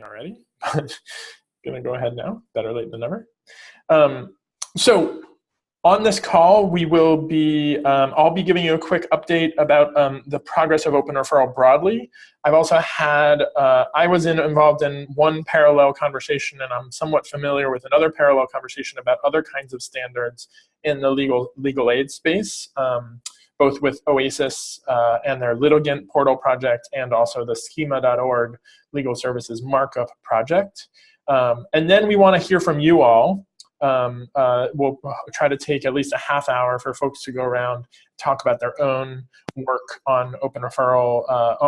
already. Gonna go ahead now, better late than never. So on this call, we will be, I'll be giving you a quick update about the progress of Open Referral broadly. I've also had, I was involved in one parallel conversation, and I'm somewhat familiar with another parallel conversation about other kinds of standards in the legal aid space, both with OASIS and their litigant portal project, and also the schema.org legal services markup project. And then we want to hear from you all. We'll try to take at least a half hour for folks to go around, talk about their own work on Open Referral,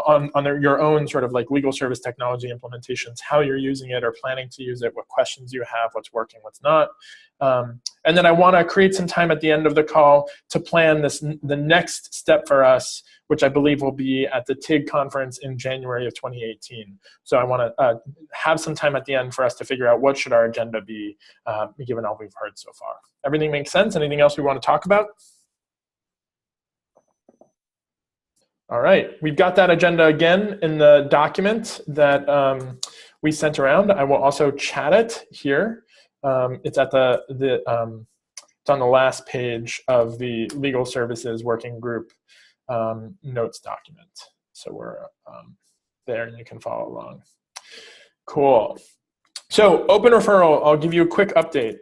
on your own sort of like legal service technology implementations, how you're using it or planning to use it, what questions you have, what's working, what's not. And then I want to create some time at the end of the call to plan the next step for us, which I believe will be at the TIG conference in January of 2018. So I want to have some time at the end for us to figure out what should our agenda be, given all we've heard so far. Everything makes sense? Anything else we want to talk about? All right, we've got that agenda again in the document that we sent around. I will also chat it here. It's at it's on the last page of the Legal Services Working Group notes document. So we're there and you can follow along. Cool. So Open Referral, I'll give you a quick update.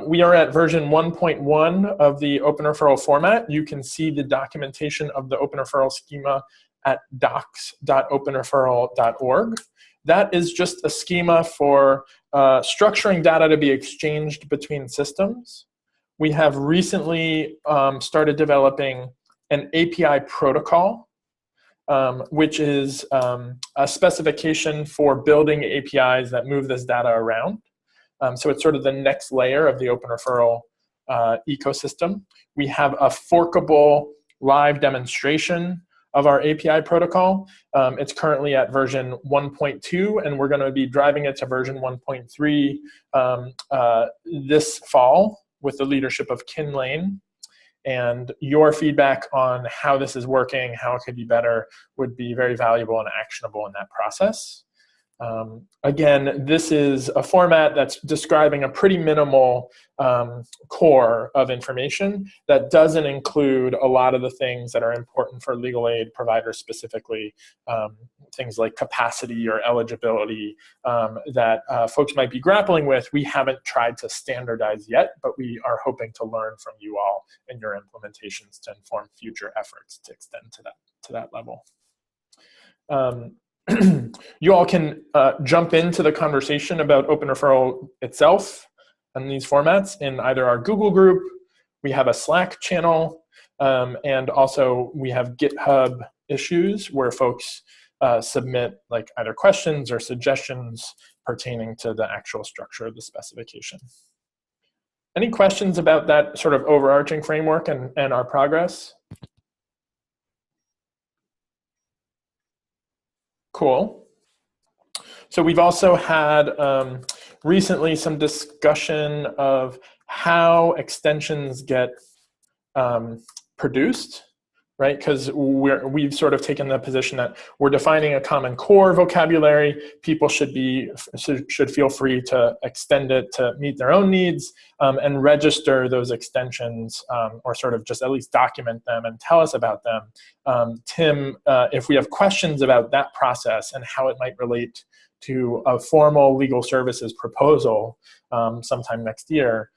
We are at version 1.1 of the Open Referral format. You can see the documentation of the Open Referral schema at docs.openreferral.org. That is just a schema for structuring data to be exchanged between systems. We have recently started developing an API protocol, which is a specification for building APIs that move this data around. So it's sort of the next layer of the Open Referral ecosystem. We have a forkable live demonstration of our API protocol. It's currently at version 1.2, and we're going to be driving it to version 1.3 this fall with the leadership of Kin Lane. And your feedback on how this is working, how it could be better, would be very valuable and actionable in that process. Again, this is a format that's describing a pretty minimal core of information that doesn't include a lot of the things that are important for legal aid providers specifically, things like capacity or eligibility that folks might be grappling with. We haven't tried to standardize yet, but we are hoping to learn from you all in your implementations to inform future efforts to extend to that level. You all can jump into the conversation about Open Referral itself and these formats in either our Google group, we have a Slack channel, and also we have GitHub issues where folks submit like either questions or suggestions pertaining to the actual structure of the specification. Any questions about that sort of overarching framework and our progress? Cool. So we've also had recently some discussion of how extensions get produced, right? Because we've sort of taken the position that we're defining a common core vocabulary. People should feel free to extend it to meet their own needs and register those extensions or sort of just at least document them and tell us about them. Tim, if we have questions about that process and how it might relate to a formal legal services proposal sometime next year,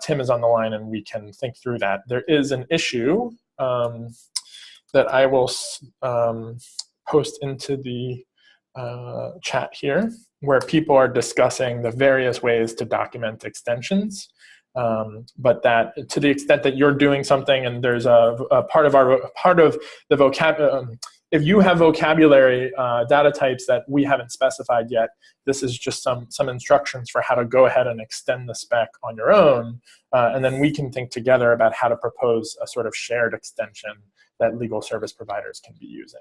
Tim is on the line and we can think through that. There is an issue that I will post into the chat here where people are discussing the various ways to document extensions. But that to the extent that you're doing something and there's a part of the vocabulary, if you have vocabulary data types that we haven't specified yet, this is just some instructions for how to go ahead and extend the spec on your own. And then we can think together about how to propose a sort of shared extension that legal service providers can be using.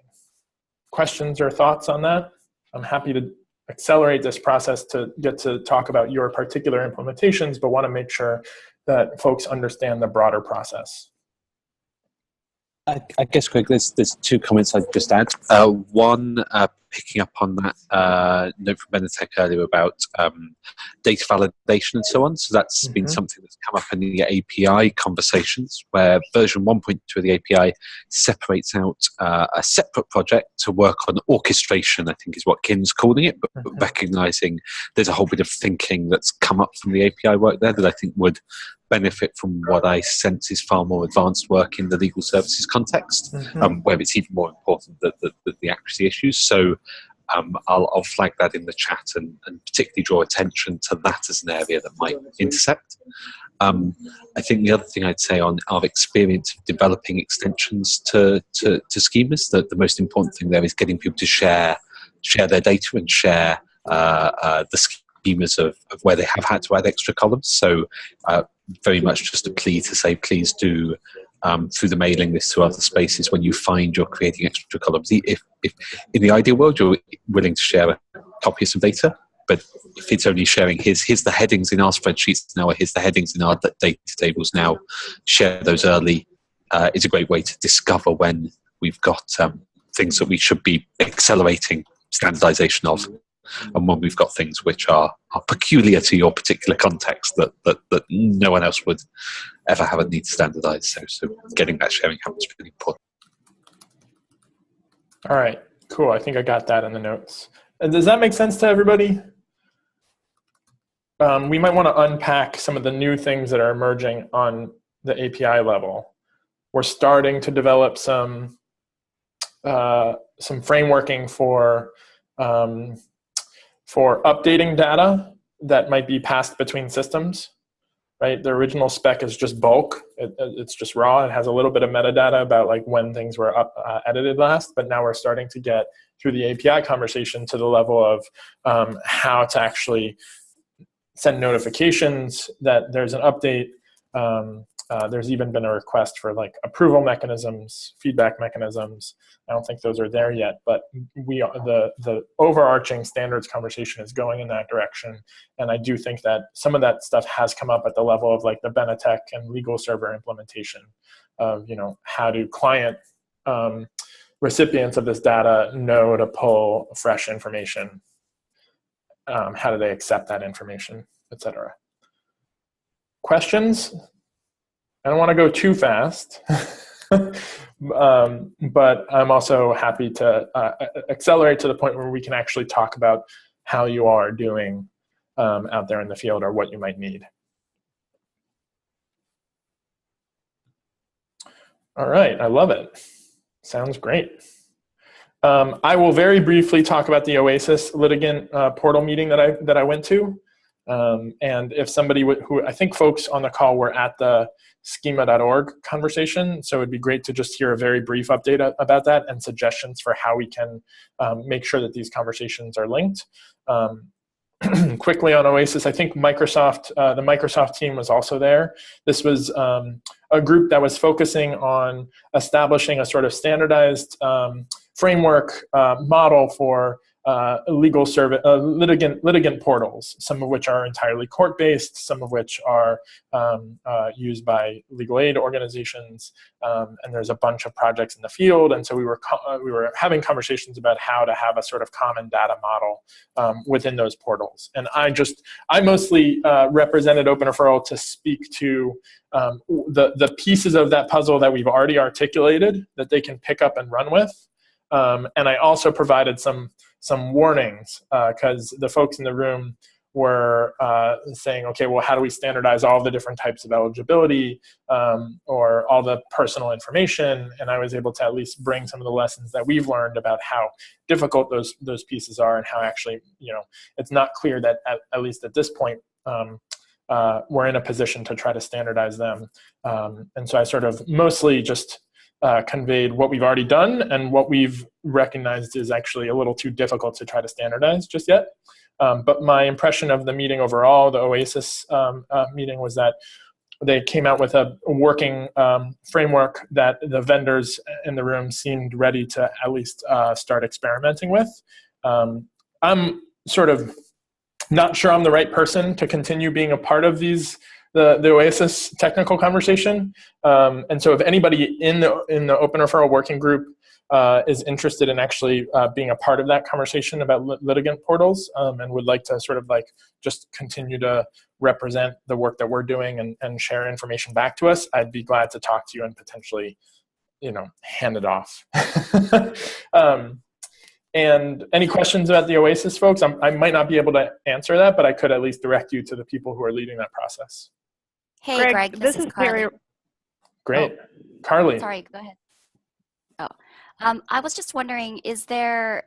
Questions or thoughts on that? I'm happy to accelerate this process to get to talk about your particular implementations, but want to make sure that folks understand the broader process. I guess quickly, there's two comments I'd just add. One, picking up on that note from Benetech earlier about data validation and so on. So that's been something that's come up in the API conversations, where version 1.2 of the API separates out a separate project to work on orchestration, I think is what Kin's calling it, but recognizing there's a whole bit of thinking that's come up from the API work there that I think would benefit from what I sense is far more advanced work in the legal services context, where it's even more important that the accuracy issues. So I'll flag that in the chat and particularly draw attention to that as an area that might intersect. I think the other thing I'd say on our experience of developing extensions to schemas, that the most important thing there is getting people to share their data and share the schemas of where they have had to add extra columns. So very much just a plea to say, please do through the mailing list to other spaces when you find you're creating extra columns. If in the ideal world you're willing to share a copy of some data, but if it's only sharing here's the headings in our spreadsheets now, or here's the headings in our data tables now, share those early. It's a great way to discover when we've got things that we should be accelerating standardization of, and when we've got things which are peculiar to your particular context that no one else would ever have a need to standardize. So getting that sharing happens is really important. All right, cool. I think I got that in the notes. And does that make sense to everybody? We might want to unpack some of the new things that are emerging on the API level. We're starting to develop some frameworking for updating data that might be passed between systems, right? The original spec is just bulk. It's just raw. It has a little bit of metadata about like when things were edited last, but now we're starting to get through the API conversation to the level of how to actually send notifications that there's an update. There's even been a request for like approval mechanisms, feedback mechanisms. I don't think those are there yet, but the overarching standards conversation is going in that direction. And I do think that some of that stuff has come up at the level of like the Benetech and legal server implementation of, how do client recipients of this data know to pull fresh information? How do they accept that information, et cetera? Questions? I don't want to go too fast, but I'm also happy to accelerate to the point where we can actually talk about how you are doing out there in the field or what you might need. All right, I love it. Sounds great. I will very briefly talk about the OASIS litigant portal meeting that I went to. And if somebody who I think folks on the call were at the schema.org conversation, so it'd be great to just hear a very brief update about that and suggestions for how we can make sure that these conversations are linked. Quickly on OASIS, I think the Microsoft team was also there. This was a group that was focusing on establishing a sort of standardized framework model for litigant portals, some of which are entirely court-based, some of which are used by legal aid organizations, and there's a bunch of projects in the field. And so we were having conversations about how to have a sort of common data model within those portals. And I mostly represented Open Referral to speak to the pieces of that puzzle that we've already articulated that they can pick up and run with. And I also provided some warnings because the folks in the room were saying, okay, well, how do we standardize all the different types of eligibility or all the personal information? And I was able to at least bring some of the lessons that we've learned about how difficult those pieces are and how actually, it's not clear that at least at this point, we're in a position to try to standardize them. And so I sort of mostly just conveyed what we've already done and what we've recognized is actually a little too difficult to try to standardize just yet. But my impression of the meeting overall, the OASIS meeting, was that they came out with a working framework that the vendors in the room seemed ready to at least start experimenting with. I'm sort of not sure I'm the right person to continue being a part of these the OASIS technical conversation. And so if anybody in the Open Referral Working Group is interested in actually being a part of that conversation about litigant portals, and would like to sort of like just continue to represent the work that we're doing and share information back to us, I'd be glad to talk to you and potentially, hand it off. And any questions about the OASIS folks? I might not be able to answer that, but I could at least direct you to the people who are leading that process. Hey, Greg, this is Carly. Great. Oh, Carly. Sorry, go ahead. I was just wondering, is there,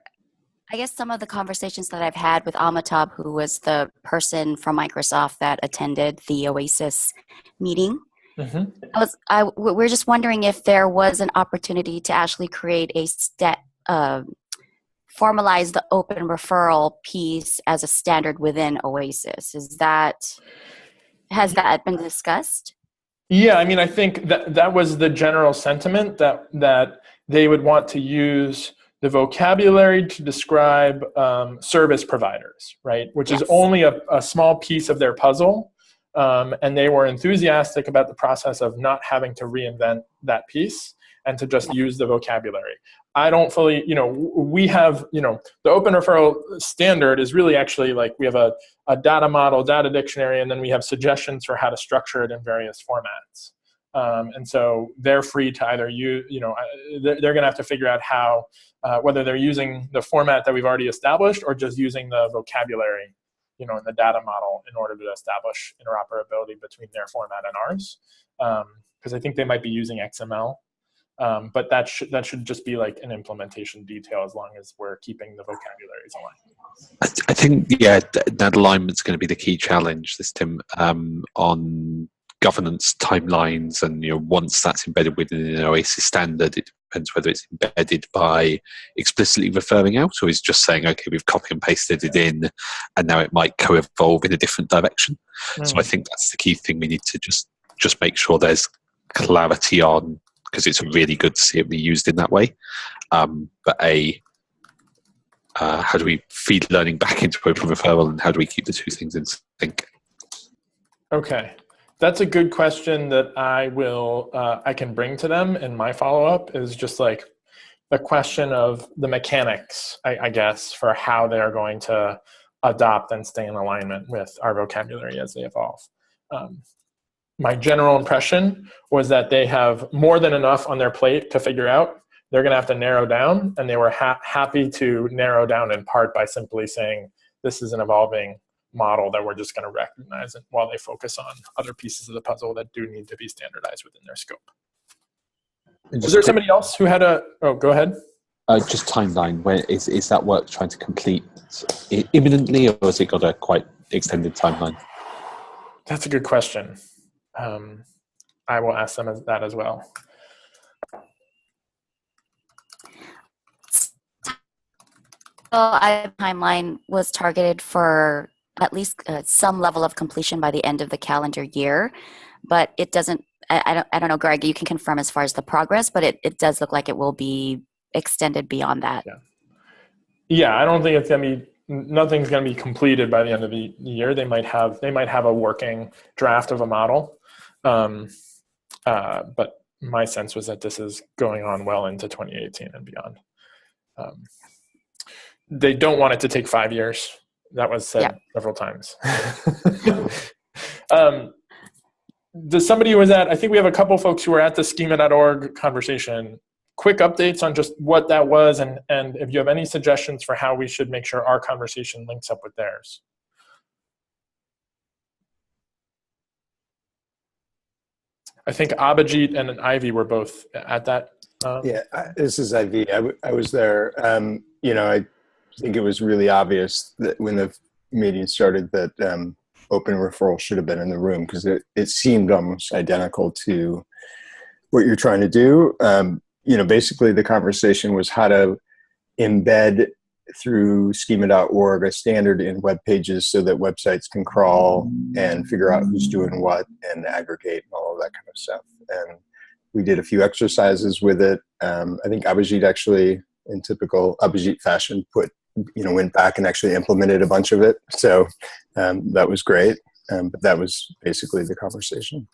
I guess some of the conversations that I've had with Amitabh, who was the person from Microsoft that attended the OASIS meeting, we're just wondering if there was an opportunity to actually create a formalize the open referral piece as a standard within OASIS. Has that been discussed? Yeah, I mean, I think that was the general sentiment, that they would want to use the vocabulary to describe service providers, right? Which is only a small piece of their puzzle. And they were enthusiastic about the process of not having to reinvent that piece and to just use the vocabulary. I don't fully, we have, the open referral standard is really actually like we have a data model, data dictionary, and then we have suggestions for how to structure it in various formats. And so they're free to either use, they're going to have to figure out how, whether they're using the format that we've already established or just using the vocabulary, in the data model in order to establish interoperability between their format and ours. Because I think they might be using XML. But that should just be like an implementation detail as long as we're keeping the vocabularies aligned. I think, that alignment's going to be the key challenge, Tim, on governance timelines. And, once that's embedded within an OASIS standard, it depends whether it's embedded by explicitly referring out or is just saying, okay, we've copy and pasted it in and now it might co-evolve in a different direction. So I think that's the key thing we need to just make sure there's clarity on, because it's really good to see it reused in that way. But how do we feed learning back into open referral, and how do we keep the two things in sync? Okay, that's a good question that I can bring to them in my follow-up, is just like the question of the mechanics, I guess, for how they're going to adopt and stay in alignment with our vocabulary as they evolve. My general impression was that they have more than enough on their plate to figure out. They're going to have to narrow down, and they were happy to narrow down in part by simply saying, this is an evolving model that we're just going to recognize while they focus on other pieces of the puzzle that do need to be standardized within their scope. Was there somebody else who had go ahead. Just timeline, where is that work trying to complete imminently, or has it got a quite extended timeline? That's a good question. I will ask them that as well. Timeline was targeted for at least some level of completion by the end of the calendar year, but it doesn't. I don't know, Greg. You can confirm as far as the progress, but it does look like it will be extended beyond that. Yeah. I don't think it's gonna be. Nothing's gonna be completed by the end of the year. They might have a working draft of a model. But my sense was that this is going on well into 2018 and beyond. They don't want it to take 5 years. That was said several times. Does somebody who was I think we have a couple folks who were at the schema.org conversation. Quick updates on just what that was, and if you have any suggestions for how we should make sure our conversation links up with theirs. I think Abhijit and Ivy were both at that. This is Ivy. I was there. I think it was really obvious that when the meeting started that open referral should have been in the room, because it seemed almost identical to what you're trying to do. Basically the conversation was how to embed through schema.org a standard in web pages so that websites can crawl and figure out who's doing what and aggregate and all of that kind of stuff. And we did a few exercises with it. I think Abhijit actually, in typical Abhijit fashion, went back and actually implemented a bunch of it. So that was great. But that was basically the conversation.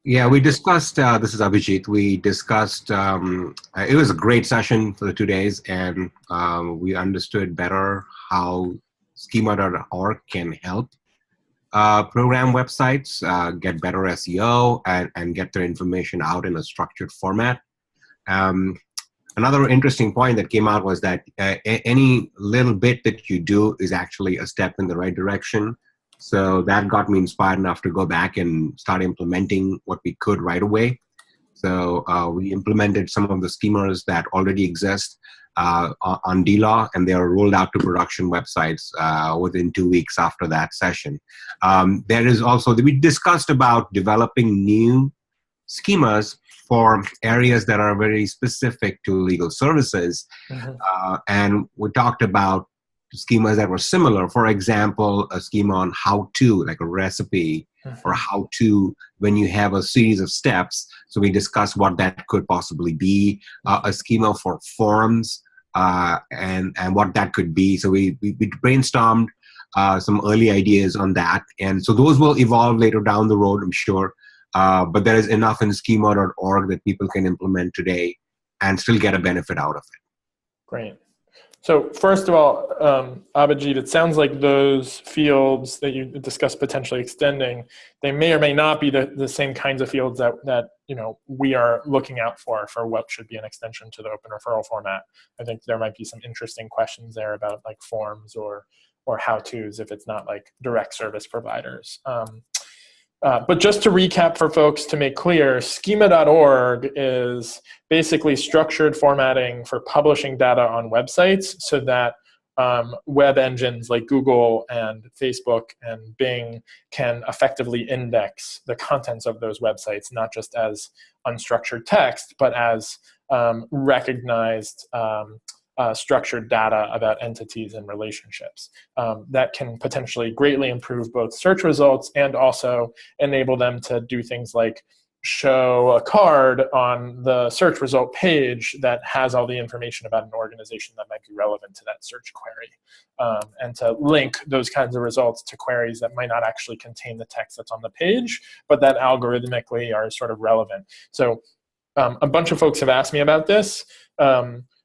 Yeah, we discussed, this is Abhijit, we discussed, it was a great session for the 2 days, and we understood better how schema.org can help program websites get better SEO and get their information out in a structured format. Another interesting point that came out was that any little bit that you do is actually a step in the right direction. So that got me inspired enough to go back and start implementing what we could right away. So we implemented some of the schemas that already exist on DLaw, and they are rolled out to production websites within 2 weeks after that session. There is also, we discussed about developing new schemas for areas that are very specific to legal services. And we talked about schemas that were similar. For example, a schema on how to, like a recipe, or how to when you have a series of steps. So we discussed what that could possibly be, a schema for forms, and what that could be. So we brainstormed some early ideas on that. And so those will evolve later down the road, I'm sure. But there is enough in schema.org that people can implement today and still get a benefit out of it. Great. So first of all, Abhijit, it sounds like those fields that you discussed potentially extending, they may or may not be the same kinds of fields that we are looking out for what should be an extension to the open referral format. I think there might be some interesting questions there about like forms or how-tos if it's not like direct service providers. But just to recap for folks to make clear, schema.org is basically structured formatting for publishing data on websites so that web engines like Google and Facebook and Bing can effectively index the contents of those websites, not just as unstructured text, but as recognized structured data about entities and relationships. That can potentially greatly improve both search results and also enable them to do things like show a card on the search result page that has all the information about an organization that might be relevant to that search query, and to link those kinds of results to queries that might not actually contain the text that's on the page, but that algorithmically are sort of relevant. So a bunch of folks have asked me about this.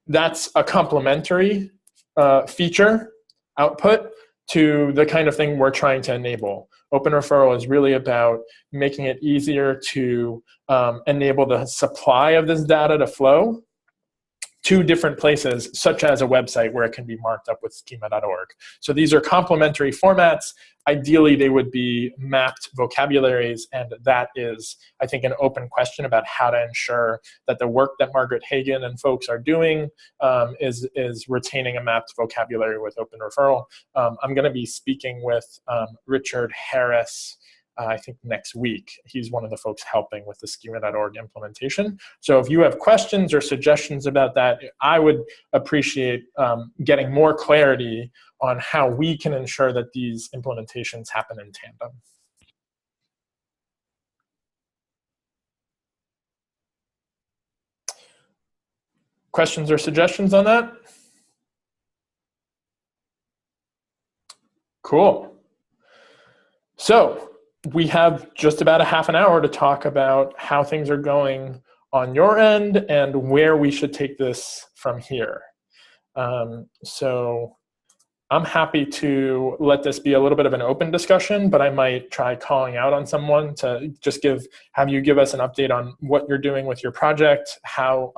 That's a complementary feature output to the kind of thing we're trying to enable. Open referral is really about making it easier to enable the supply of this data to flow to different places, such as a website where it can be marked up with schema.org. So these are complementary formats. Ideally, they would be mapped vocabularies, and that is, I think, an open question about how to ensure that the work that Margaret Hagan and folks are doing is retaining a mapped vocabulary with open referral. I'm going to be speaking with Richard Harris, I think next week. He's one of the folks helping with the schema.org implementation. So if you have questions or suggestions about that, I would appreciate getting more clarity on how we can ensure that these implementations happen in tandem. Questions or suggestions on that? Cool. So we have just about a half an hour to talk about how things are going on your end and where we should take this from here. So I'm happy to let this be a little bit of an open discussion, but I might try calling out on someone to just have you give us an update on what you're doing with your project, how,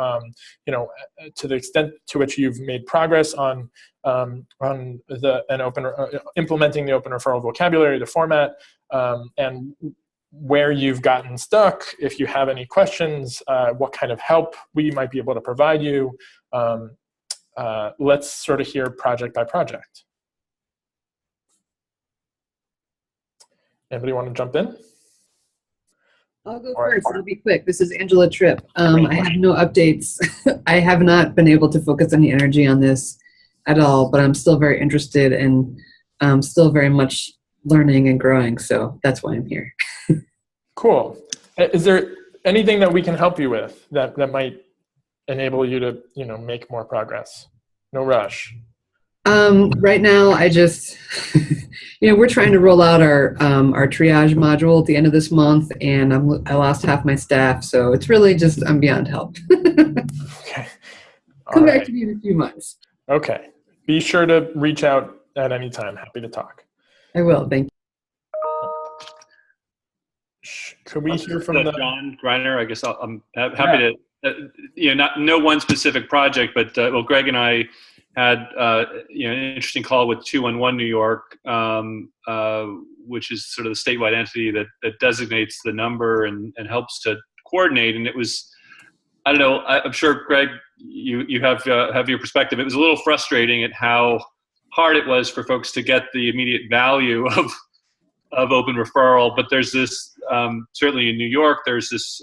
to the extent to which you've made progress on implementing the open referral vocabulary, the format, and where you've gotten stuck. If you have any questions, what kind of help we might be able to provide you. Let's sort of hear project by project. Anybody want to jump in? I'll go first. It'll be quick. This is Angela Tripp. I have no updates. I have not been able to focus any energy on this at all, but I'm still very interested and still very much learning and growing. So that's why I'm here. Cool. Is there anything that we can help you with that might enable you to, make more progress? No rush. Right now, I just, we're trying to roll out our triage module at the end of this month, and I lost half my staff, so it's really just I'm beyond help. Okay. Come back to me in a few months. Okay. Be sure to reach out at any time. Happy to talk. I will. Thank you. Could we hear from John Greiner? I guess I'm happy to, not no one specific project, but Greg and I had an interesting call with 211 New York, which is sort of the statewide entity that designates the number and helps to coordinate. And it was, I don't know, I'm sure Greg, you have your perspective. It was a little frustrating at how hard it was for folks to get the immediate value of open referral, but there's this certainly in New York, there's this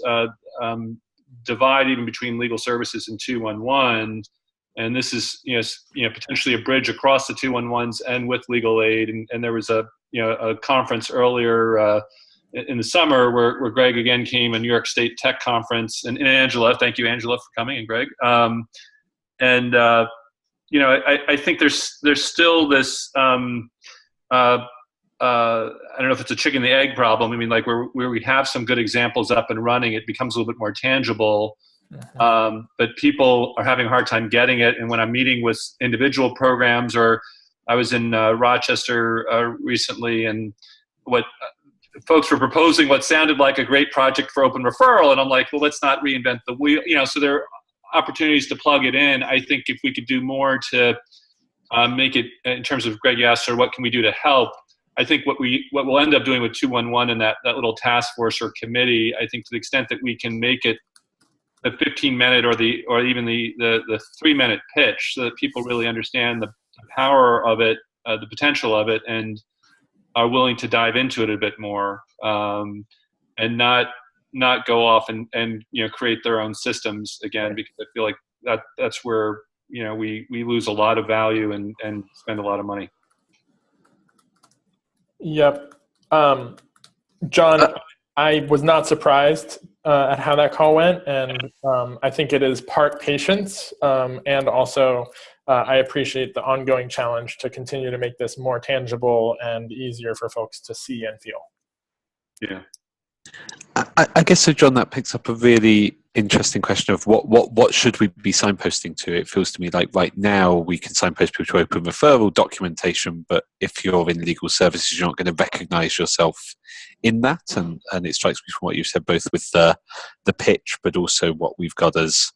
divide even between legal services and 211, and this is potentially a bridge across the 211s and with legal aid. And there was a conference earlier in the summer where Greg again came, a New York State Tech conference, and Angela, thank you Angela for coming, and Greg, I think there's still this. I don't know if it's a chicken and the egg problem. I mean, like where we have some good examples up and running, it becomes a little bit more tangible. But people are having a hard time getting it. And when I'm meeting with individual programs, or I was in Rochester recently, and what folks were proposing what sounded like a great project for open referral. And I'm like, well, let's not reinvent the wheel. So there are opportunities to plug it in. I think if we could do more to make it, in terms of Greg asked, or what can we do to help? I think what we'll end up doing with 211 and that little task force or committee, I think to the extent that we can make it the 15-minute or even the 3-minute pitch, so that people really understand the power of it, the potential of it, and are willing to dive into it a bit more, and not go off and create their own systems again, because I feel like that's where we lose a lot of value and spend a lot of money. Yep. John, I was not surprised at how that call went, and I think it is part patience, and also I appreciate the ongoing challenge to continue to make this more tangible and easier for folks to see and feel. Yeah. I guess so, John, that picks up a really interesting question of what should we be signposting to. It feels to me like right now we can signpost people to open referral documentation, but if you're in legal services, you're not going to recognize yourself in that. And it strikes me from what you said, both with the pitch, but also what we've got as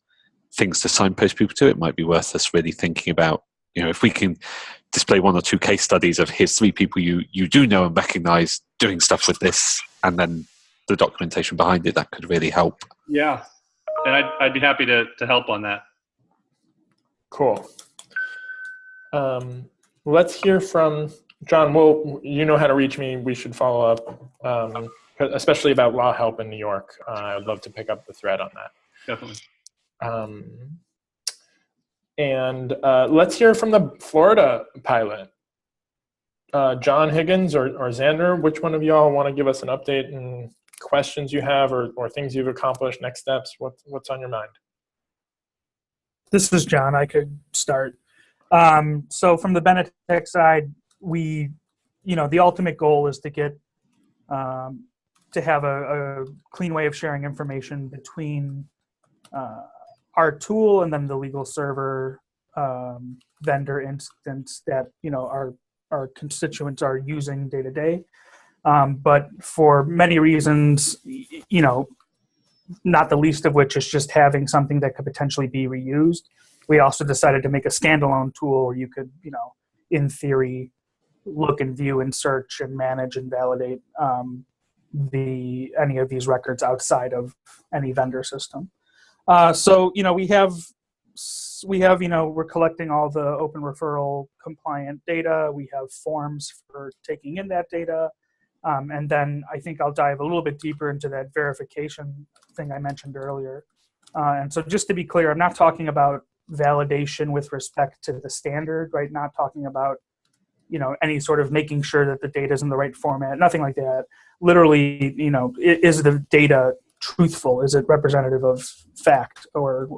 things to signpost people to. It might be worth us really thinking about, if we can display 1 or 2 case studies of here's 3 people you do know and recognize doing stuff with this, and then the documentation behind it, that could really help. Yeah, and I'd be happy to help on that. Cool. Let's hear from John. Well, you know how to reach me. We should follow up, especially about law help in New York. I'd love to pick up the thread on that. Definitely. And let's hear from the Florida pilot. John Higgins or Xander, which one of y'all want to give us an update and questions you have or things you've accomplished, next steps? What's on your mind? This is John. I could start. So from the Benetech side, we, the ultimate goal is to get to have a clean way of sharing information between our tool and then the legal server vendor instance that our constituents are using day to day. But for many reasons, not the least of which is just having something that could potentially be reused. We also decided to make a standalone tool where you could, in theory, look and view and search and manage and validate any of these records outside of any vendor system. So we're collecting all the open referral compliant data. We have forms for taking in that data. And then I think I'll dive a little bit deeper into that verification thing I mentioned earlier. And so just to be clear, I'm not talking about validation with respect to the standard, right? Not talking about, any sort of making sure that the data is in the right format, nothing like that. Literally, is the data truthful? Is it representative of fact or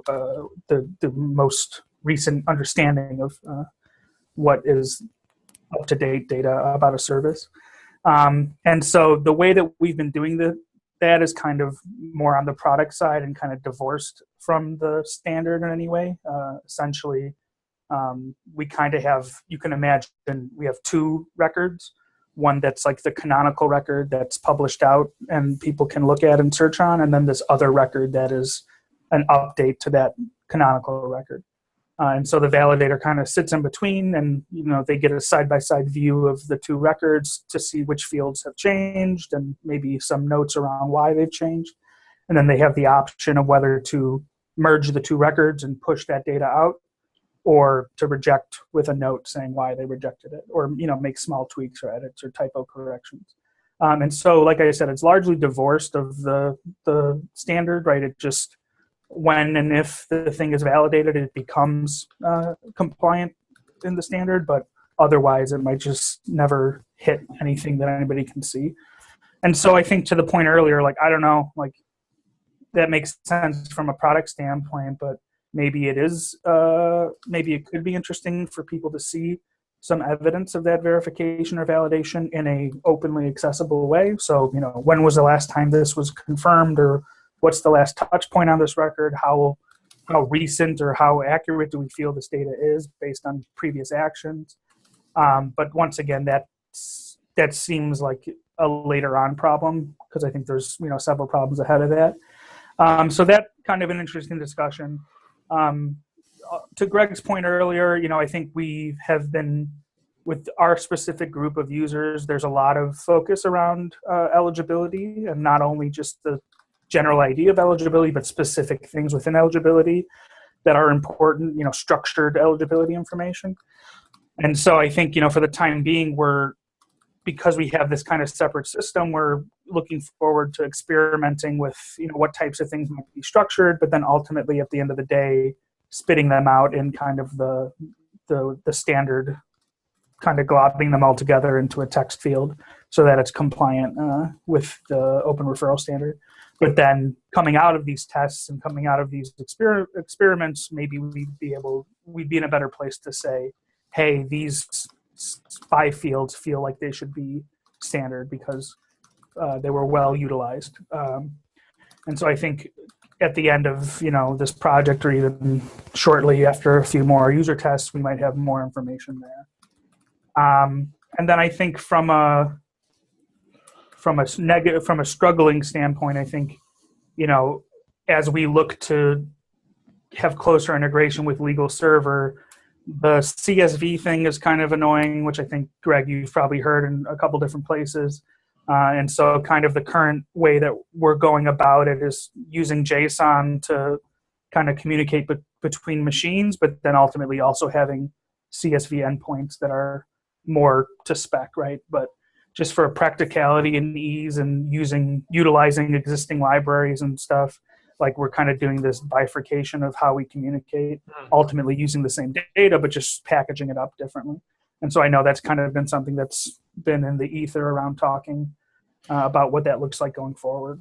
the most recent understanding of what is up-to-date data about a service. And so the way that we've been doing that is kind of more on the product side and kind of divorced from the standard in any way. Essentially, we kind of have, you can imagine, we have two records. One that's like the canonical record that's published out and people can look at and search on, and then this other record that is an update to that canonical record. And so the validator kind of sits in between, and they get a side-by-side view of the two records to see which fields have changed and maybe some notes around why they've changed. And then they have the option of whether to merge the two records and push that data out, or to reject with a note saying why they rejected it, or make small tweaks or edits or typo corrections. And so, like I said, it's largely divorced of the standard, right? It just, when and if the thing is validated, it becomes compliant in the standard, but otherwise it might just never hit anything that anybody can see. And so I think, to the point earlier, like, I don't know, like, that makes sense from a product standpoint, but maybe it could be interesting for people to see some evidence of that verification or validation in a openly accessible way. So, when was the last time this was confirmed, or what's the last touch point on this record? How recent or how accurate do we feel this data is based on previous actions? But once again, that seems like a later on problem, because I think there's several problems ahead of that. So that kind of an interesting discussion. To Greg's point earlier, I think we have been, with our specific group of users, there's a lot of focus around eligibility, and not only just the general idea of eligibility, but specific things within eligibility that are important, structured eligibility information. And so I think, for the time being, because we have this kind of separate system, we're looking forward to experimenting with, what types of things might be structured, but then ultimately at the end of the day, spitting them out in kind of the standard, kind of globbing them all together into a text field so that it's compliant with the open referral standard. But then coming out of these tests and coming out of these experiments, maybe we'd be in a better place to say, hey, these 5 fields feel like they should be standard because they were well utilized. And so I think at the end of this project, or even shortly after a few more user tests, we might have more information there. And then I think from a struggling standpoint, I think as we look to have closer integration with legal server, the CSV thing is kind of annoying, which I think, Greg, you've probably heard in a couple different places. And so kind of the current way that we're going about it is using JSON to kind of communicate between machines, but then ultimately also having CSV endpoints that are more to spec, right? But just for practicality and ease and utilizing existing libraries and stuff, like, we're kind of doing this bifurcation of how we communicate, ultimately using the same data, but just packaging it up differently. And so I know that's kind of been something that's been in the ether around talking about what that looks like going forward.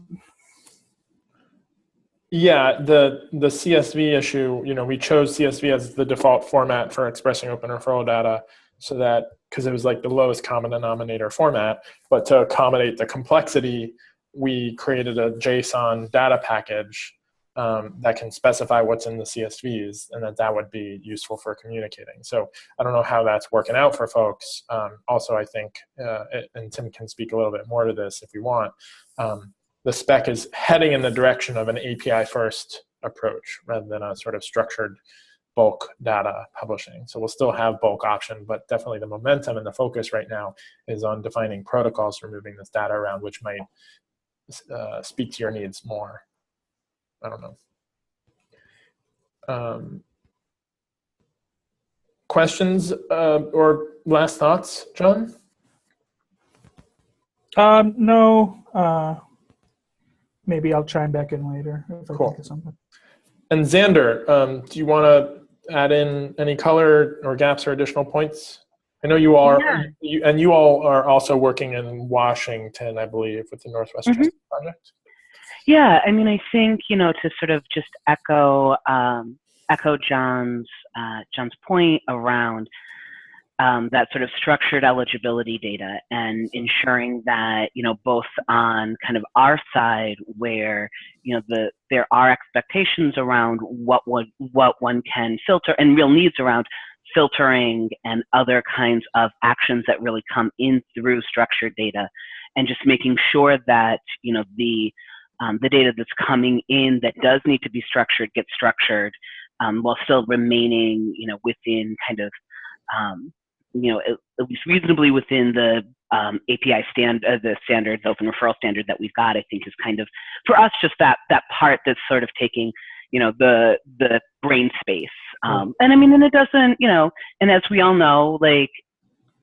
Yeah, the CSV issue, we chose CSV as the default format for expressing open referral data, so that, because it was like the lowest common denominator format, but to accommodate the complexity, we created a JSON data package that can specify what's in the CSVs, and that would be useful for communicating. So I don't know how that's working out for folks. Also, I think, and Tim can speak a little bit more to this if you want, the spec is heading in the direction of an API-first approach rather than a sort of structured bulk data publishing. So we'll still have bulk option, but definitely the momentum and the focus right now is on defining protocols for moving this data around, which might speak to your needs more. I don't know. Questions or last thoughts, John? No. Maybe I'll chime back in later if I think of something. And Xander, do you want to add in any color or gaps or additional points? I know you are, you all are also working in Washington, I believe, with the Northwest Justice Project. Yeah, I mean, I think, to sort of just echo John's point around that sort of structured eligibility data and ensuring that, both on kind of our side where, there are expectations around what one can filter and real needs around filtering and other kinds of actions that really come in through structured data, and just making sure that, the data that's coming in that does need to be structured gets structured, while still remaining, within kind of, at least reasonably within the API the standard, the open referral standard that we've got. I think is kind of, for us, just that part that's sort of taking, the brain space. And I mean, and it doesn't, and as we all know, like,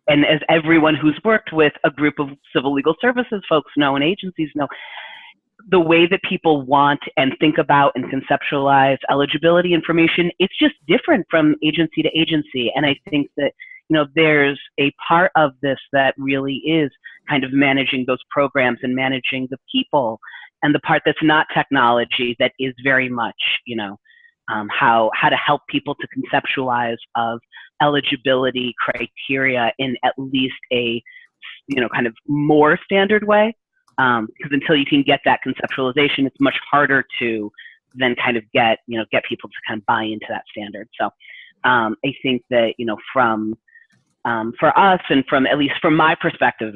and as everyone who's worked with a group of civil legal services folks know and agencies know, the way that people want and think about and conceptualize eligibility information, it's just different from agency to agency. And I think that, there's a part of this that really is kind of managing those programs and managing the people, and the part that's not technology that is very much, how to help people to conceptualize of eligibility criteria in at least a, kind of more standard way. Because until you can get that conceptualization, it's much harder to then kind of get people to kind of buy into that standard. So I think that, for us, and from, at least from my perspective,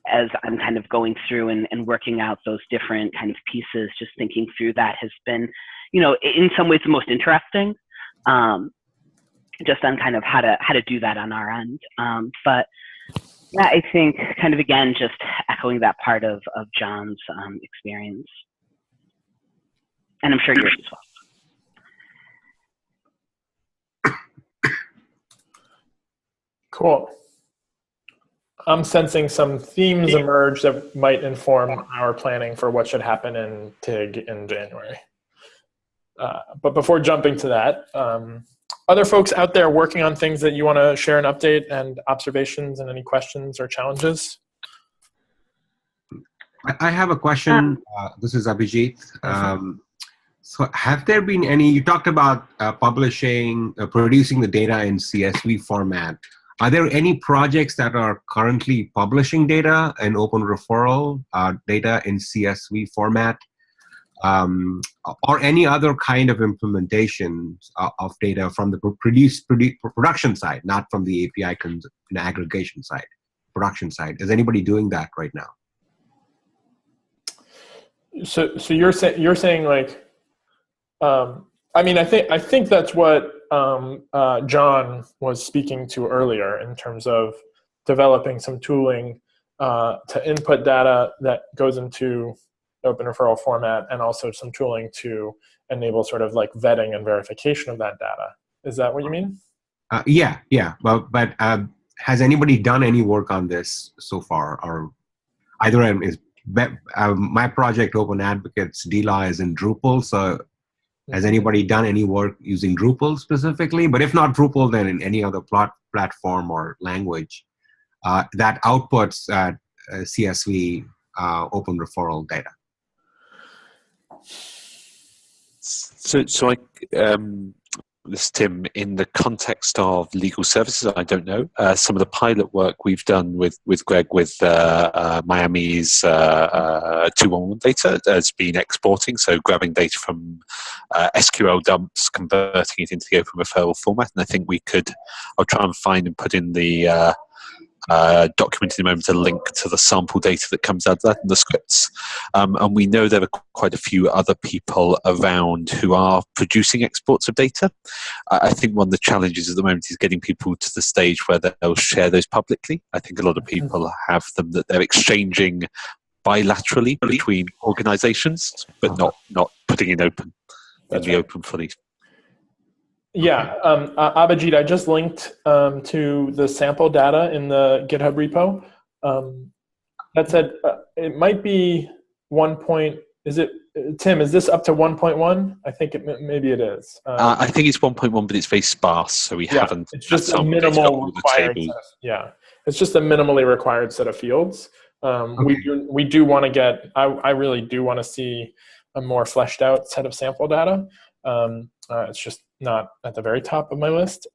as I'm kind of going through and working out those different kind of pieces, just thinking through that has been, in some ways the most interesting, just on kind of how to do that on our end. But yeah, I think kind of, again, just echoing that part of John's experience. And I'm sure yours as well. Cool. I'm sensing some themes emerge that might inform our planning for what should happen in TIG in January. But before jumping to that, other folks out there working on things that you want to share an update and observations and any questions or challenges? I have a question. This is Abhijit. So have there been any, you talked about producing the data in CSV format. Are there any projects that are currently publishing data and open referral data in CSV format? Or any other kind of implementation of data from the production side, not from the API aggregation side, production side? Is anybody doing that right now? So you're saying like, I mean, I think that's what John was speaking to earlier in terms of developing some tooling to input data that goes into open referral format, and also some tooling to enable sort of like vetting and verification of that data. Is that what you mean? Yeah. But has anybody done any work on this so far? Or either is my project Open Advocates DLA is in Drupal, so has anybody done any work using Drupal specifically? But if not Drupal, then in any other platform or language that outputs CSV open referral data. So this is Tim. In the context of legal services, I don't know. Some of the pilot work we've done with Greg with Miami's 211 data has been exporting, so grabbing data from SQL dumps, converting it into the open referral format. And I think I'll try and find and put in the document in a moment a link to the sample data that comes out of that and the scripts. And we know there are quite a few other people around who are producing exports of data. I think one of the challenges at the moment is getting people to the stage where they'll share those publicly. I think a lot of people have them that they're exchanging bilaterally between organizations, but not putting it open in the open fully. Yeah, Abhijit, I just linked to the sample data in the GitHub repo. That said, it might be 1 point. Is it, Tim? Is this up to 1.1? I think maybe it is. I think it's 1.1, but it's very sparse, so we haven't. It's just a minimal required. It's just a minimally required set of fields. Okay. We do want to get. I really do want to see a more fleshed out set of sample data. It's just not at the very top of my list.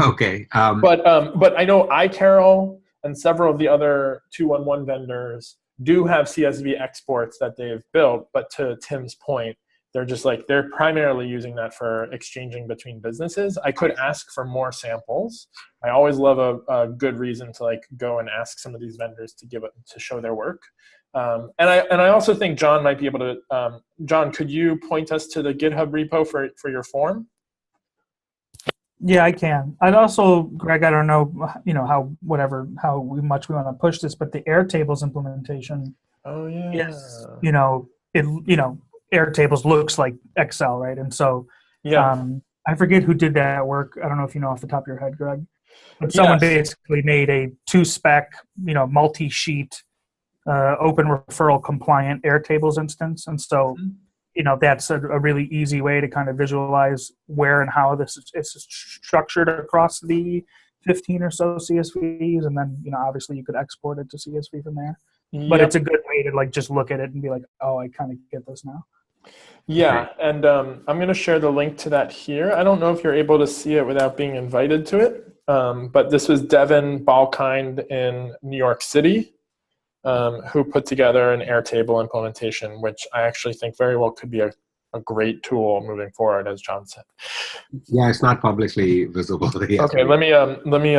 Okay. But I know iCarol and several of the other 211 vendors do have CSV exports that they've built, but to Tim's point, they're primarily using that for exchanging between businesses. I could ask for more samples. I always love a good reason to like go and ask some of these vendors to show their work. And I also think John might be able to. John, could you point us to the GitHub repo for your form? Yeah, I can. I'd also, Greg, I don't know, how much we want to push this, but the Airtables implementation. Oh yeah. Is, Airtables looks like Excel, right? And so, I forget who did that work. I don't know if you know off the top of your head, Greg. But someone basically made a 2-spec, multi-sheet, open referral compliant Airtables instance, and so. That's a really easy way to kind of visualize where and how this is structured across the 15 or so CSVs. And then, obviously you could export it to CSV from there. Yep. But it's a good way to just look at it and be like, oh, I kind of get this now. Yeah, and I'm going to share the link to that here. I don't know if you're able to see it without being invited to it, but this was Devin Balkind in New York City. Who put together an Airtable implementation, which I actually think very well could be a great tool moving forward, as John said. Yeah, it's not publicly visible yet. Okay, let me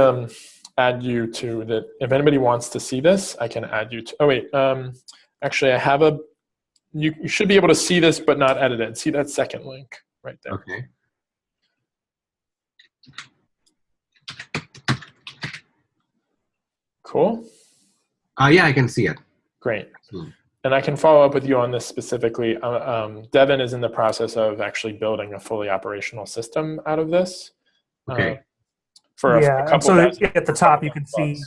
add you to that. If anybody wants to see this, I can add you to. Oh wait, actually, I have a. You should be able to see this, but not edit it. See that second link right there. Okay. Cool. Yeah, I can see it. Great. And I can follow up with you on this specifically. Devin is in the process of actually building a fully operational system out of this. Okay. For a couple. So at the top, you can see.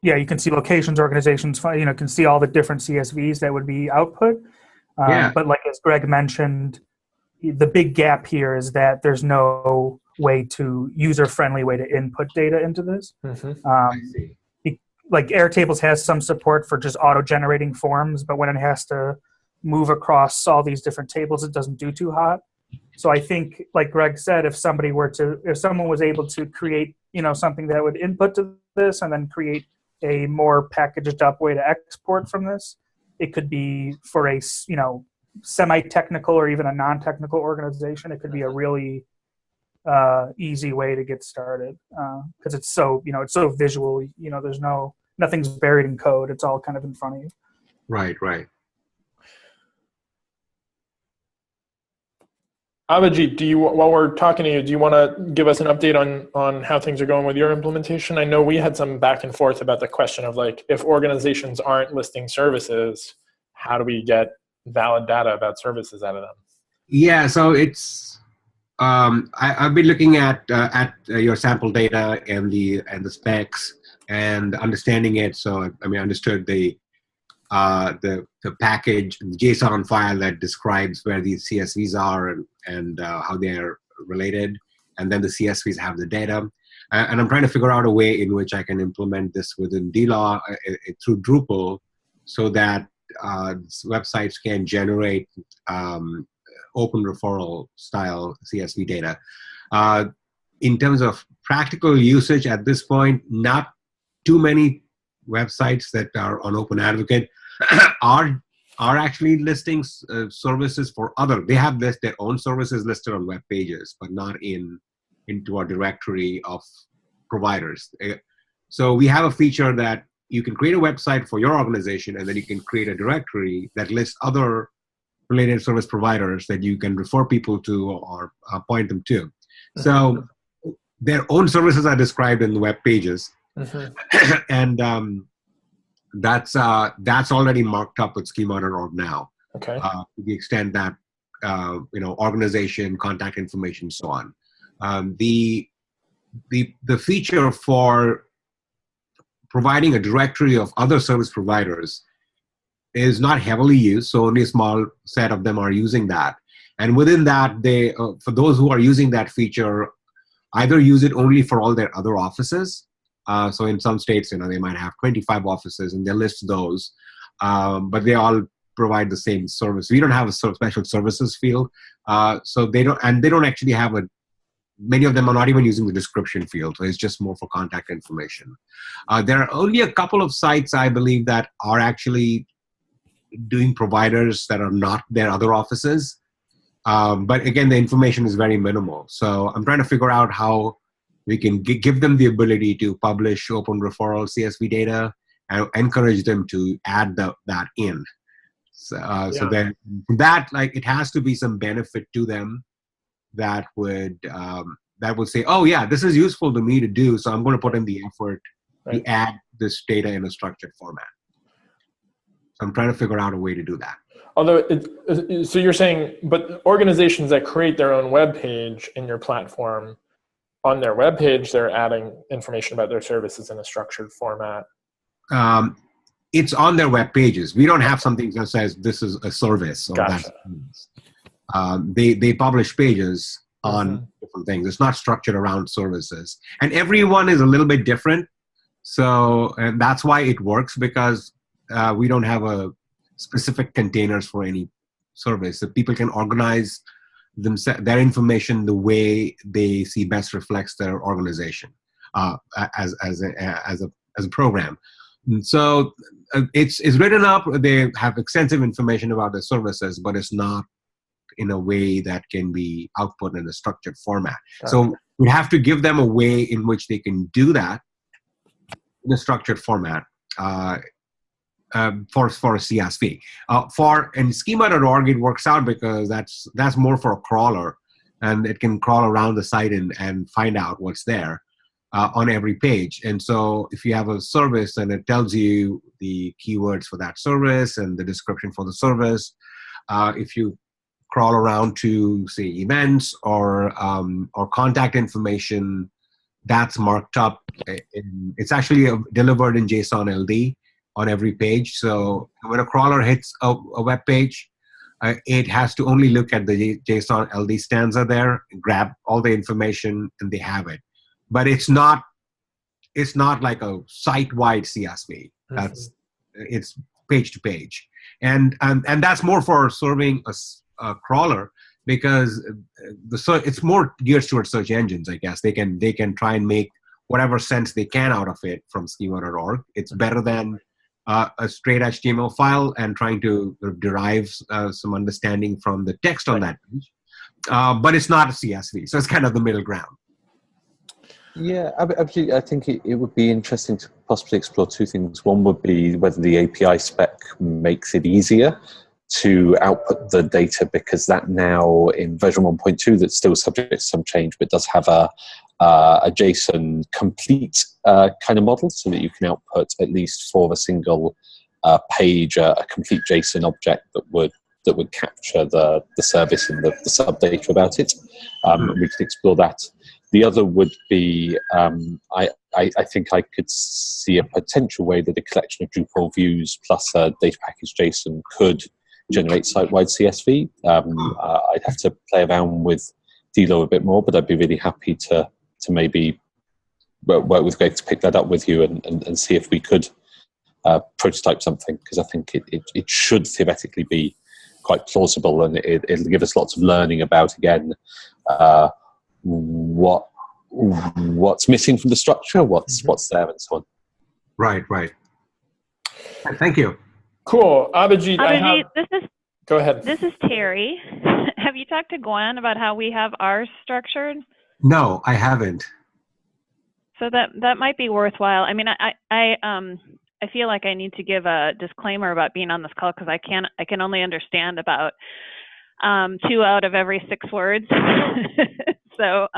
Yeah, you can see locations, organizations. Can see all the different CSVs that would be output. But like as Greg mentioned, the big gap here is that there's no user-friendly way to input data into this. Mm-hmm. I see. Like Airtables has some support for just auto-generating forms, but when it has to move across all these different tables, it doesn't do too hot. So I think, like Greg said, if someone was able to create, something that would input to this and then create a more packaged up way to export from this, it could be for a, semi-technical or even a non-technical organization. It could be a really easy way to get started because it's so visual. There's nothing's buried in code. It's all kind of in front of you. Right. Abhijit, while we're talking to you, do you want to give us an update on how things are going with your implementation? I know we had some back and forth about the question of if organizations aren't listing services, how do we get valid data about services out of them? Yeah, so it's I've been looking at your sample data and the specs and understanding it. So I understood the package, the JSON file that describes where these CSVs are and how they are related, and then the CSVs have the data. And I'm trying to figure out a way in which I can implement this within DLaw through Drupal, so that websites can generate open referral style CSV data. In terms of practical usage at this point, not too many websites that are on Open Advocate are actually listing services for other. They have their own services listed on web pages, but not into a directory of providers. So we have a feature that you can create a website for your organization, and then you can create a directory that lists other related service providers that you can refer people to or point them to. So their own services are described in the web pages, and that's already marked up with schema.org now. Okay. To the extent that organization, contact information, so on. The feature for providing a directory of other service providers is not heavily used, so only a small set of them are using that. And within that, they for those who are using that feature, either use it only for all their other offices. So in some states, they might have 25 offices, and they list those, but they all provide the same service. We don't have a special services field, so they don't actually have a. Many of them are not even using the description field, so it's just more for contact information. There are only a couple of sites, I believe, that are actually doing providers that are not their other offices. But again, the information is very minimal. So I'm trying to figure out how we can give them the ability to publish open referral CSV data and encourage them to add that in. So then that, like, it has to be some benefit to them that would say, oh yeah, this is useful to me to do, so I'm going to put in the effort to add this data in a structured format. So I'm trying to figure out a way to do that. Although, so you're saying, but organizations that create their own web page in your platform, on their web page, they're adding information about their services in a structured format. It's on their web pages. We don't have something that says this is a service or Gotcha. they publish pages on different things. It's not structured around services, and everyone is a little bit different. So, and that's why it works, because we don't have a specific containers for any service. So people can organize their information the way they see best reflects their organization as a program. And so it's written up. They have extensive information about the services, but it's not in a way that can be output in a structured format. So we have to give them a way in which they can do that in a structured format for a CSV. In schema.org, it works out because that's more for a crawler, and it can crawl around the site and find out what's there on every page. And so if you have a service and it tells you the keywords for that service and the description for the service, if you crawl around to, say, events or contact information, that's marked up. It's actually delivered in JSON LD on every page. So when a crawler hits a web page, it has to only look at the JSON LD stanza there, grab all the information, and they have it. But it's not like a site-wide CSV. It's page to page, and that's more for serving a crawler, because it's more geared towards search engines, I guess. They can try and make whatever sense they can out of it from schema.org. It's better than a straight HTML file and trying to derive some understanding from the text on that page. But it's not a CSV, so it's kind of the middle ground. Yeah, I think it would be interesting to possibly explore two things. One would be whether the API spec makes it easier to output the data, because that now in version 1.2 that's still subject to some change, but does have a JSON complete kind of model, so that you can output, at least for a single page, a complete JSON object that would capture the service and the sub data about it. We could explore that. The other would be, I think I could see a potential way that a collection of Drupal views plus a data package JSON could generate site-wide CSV. I'd have to play around with Dilo a bit more, but I'd be really happy to maybe work with Greg to pick that up with you and see if we could prototype something, because I think it should theoretically be quite plausible, and it'll give us lots of learning about, again, what's missing from the structure, what's there, and so on. Right. Thank you. Cool. Abhijit, go ahead. This is Terry. Have you talked to Gwen about how we have ours structured? No, I haven't. So that might be worthwhile. I mean, I feel like I need to give a disclaimer about being on this call, because I can only understand about 2 out of every 6 words. So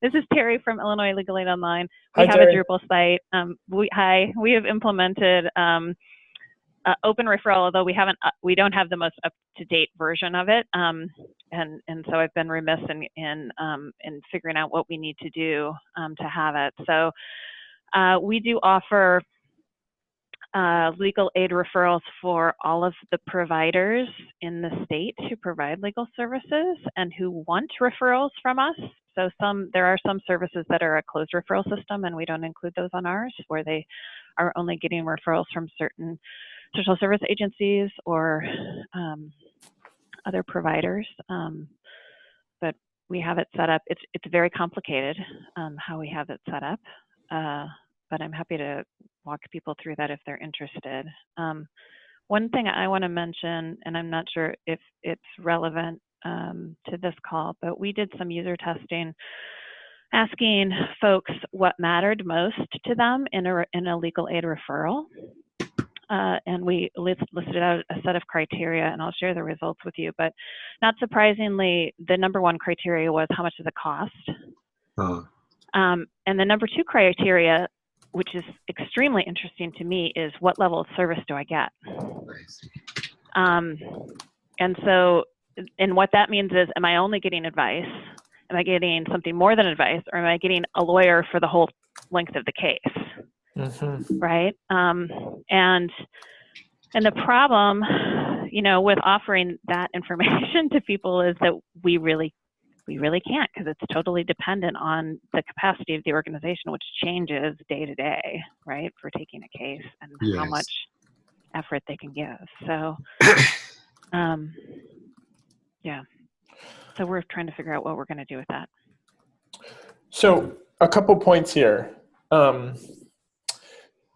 this is Terry from Illinois Legal Aid Online. We have Terry. A Drupal site. We have implemented Open Referral, although we don't have the most up-to-date version of it, and so I've been remiss in figuring out what we need to do to have it. So we do offer legal aid referrals for all of the providers in the state who provide legal services and who want referrals from us. So there are some services that are a closed referral system, and we don't include those on ours, where they are only getting referrals from certain social service agencies or other providers. But we have it set up. It's very complicated how we have it set up. But I'm happy to walk people through that if they're interested. One thing I want to mention, and I'm not sure if it's relevant to this call, but we did some user testing asking folks what mattered most to them in a legal aid referral. And we listed out a set of criteria, and I'll share the results with you. But not surprisingly, the number one criteria was how much does it cost? And the number two criteria, which is extremely interesting to me, is what level of service do I get? And so, and what that means is, am I only getting advice? Am I getting something more than advice? Or am I getting a lawyer for the whole length of the case? Mm-hmm. Right? And the problem, with offering that information to people is that we really can't, because it's totally dependent on the capacity of the organization, which changes day to day, right, for taking a case and yes, how much effort they can give. So, yeah. So we're trying to figure out what we're going to do with that. So a couple points here.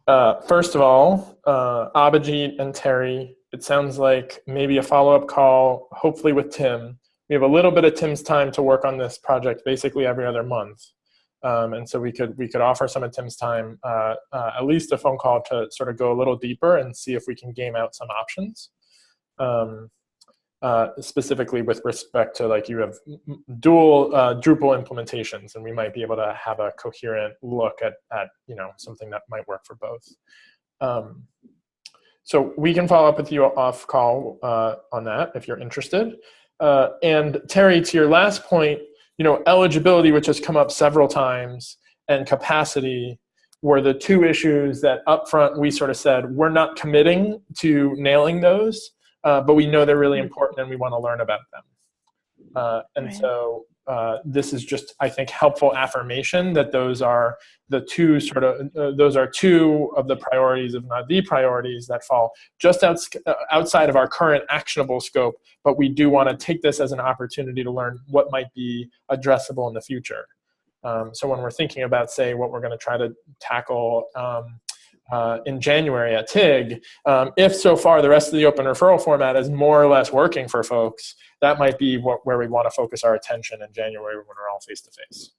First of all, Abhijit and Terry, it sounds like maybe a follow-up call, hopefully with Tim. We have a little bit of Tim's time to work on this project basically every other month. And so we could offer some of Tim's time, at least a phone call to sort of go a little deeper and see if we can game out some options. Specifically with respect to, like, you have dual Drupal implementations, and we might be able to have a coherent look at something that might work for both. So we can follow up with you off call on that if you're interested. And Terry, to your last point, eligibility, which has come up several times, and capacity were the two issues that upfront we sort of said we're not committing to nailing those. But we know they're really important and we want to learn about them. And so this is just, I think, helpful affirmation that those are the two those are two of the priorities, if not the priorities, that fall just outside of our current actionable scope. But we do want to take this as an opportunity to learn what might be addressable in the future. So when we're thinking about, say, what we're going to try to tackle in January at TIG, if so far the rest of the open referral format is more or less working for folks, that might be where we want to focus our attention in January when we're all face-to-face.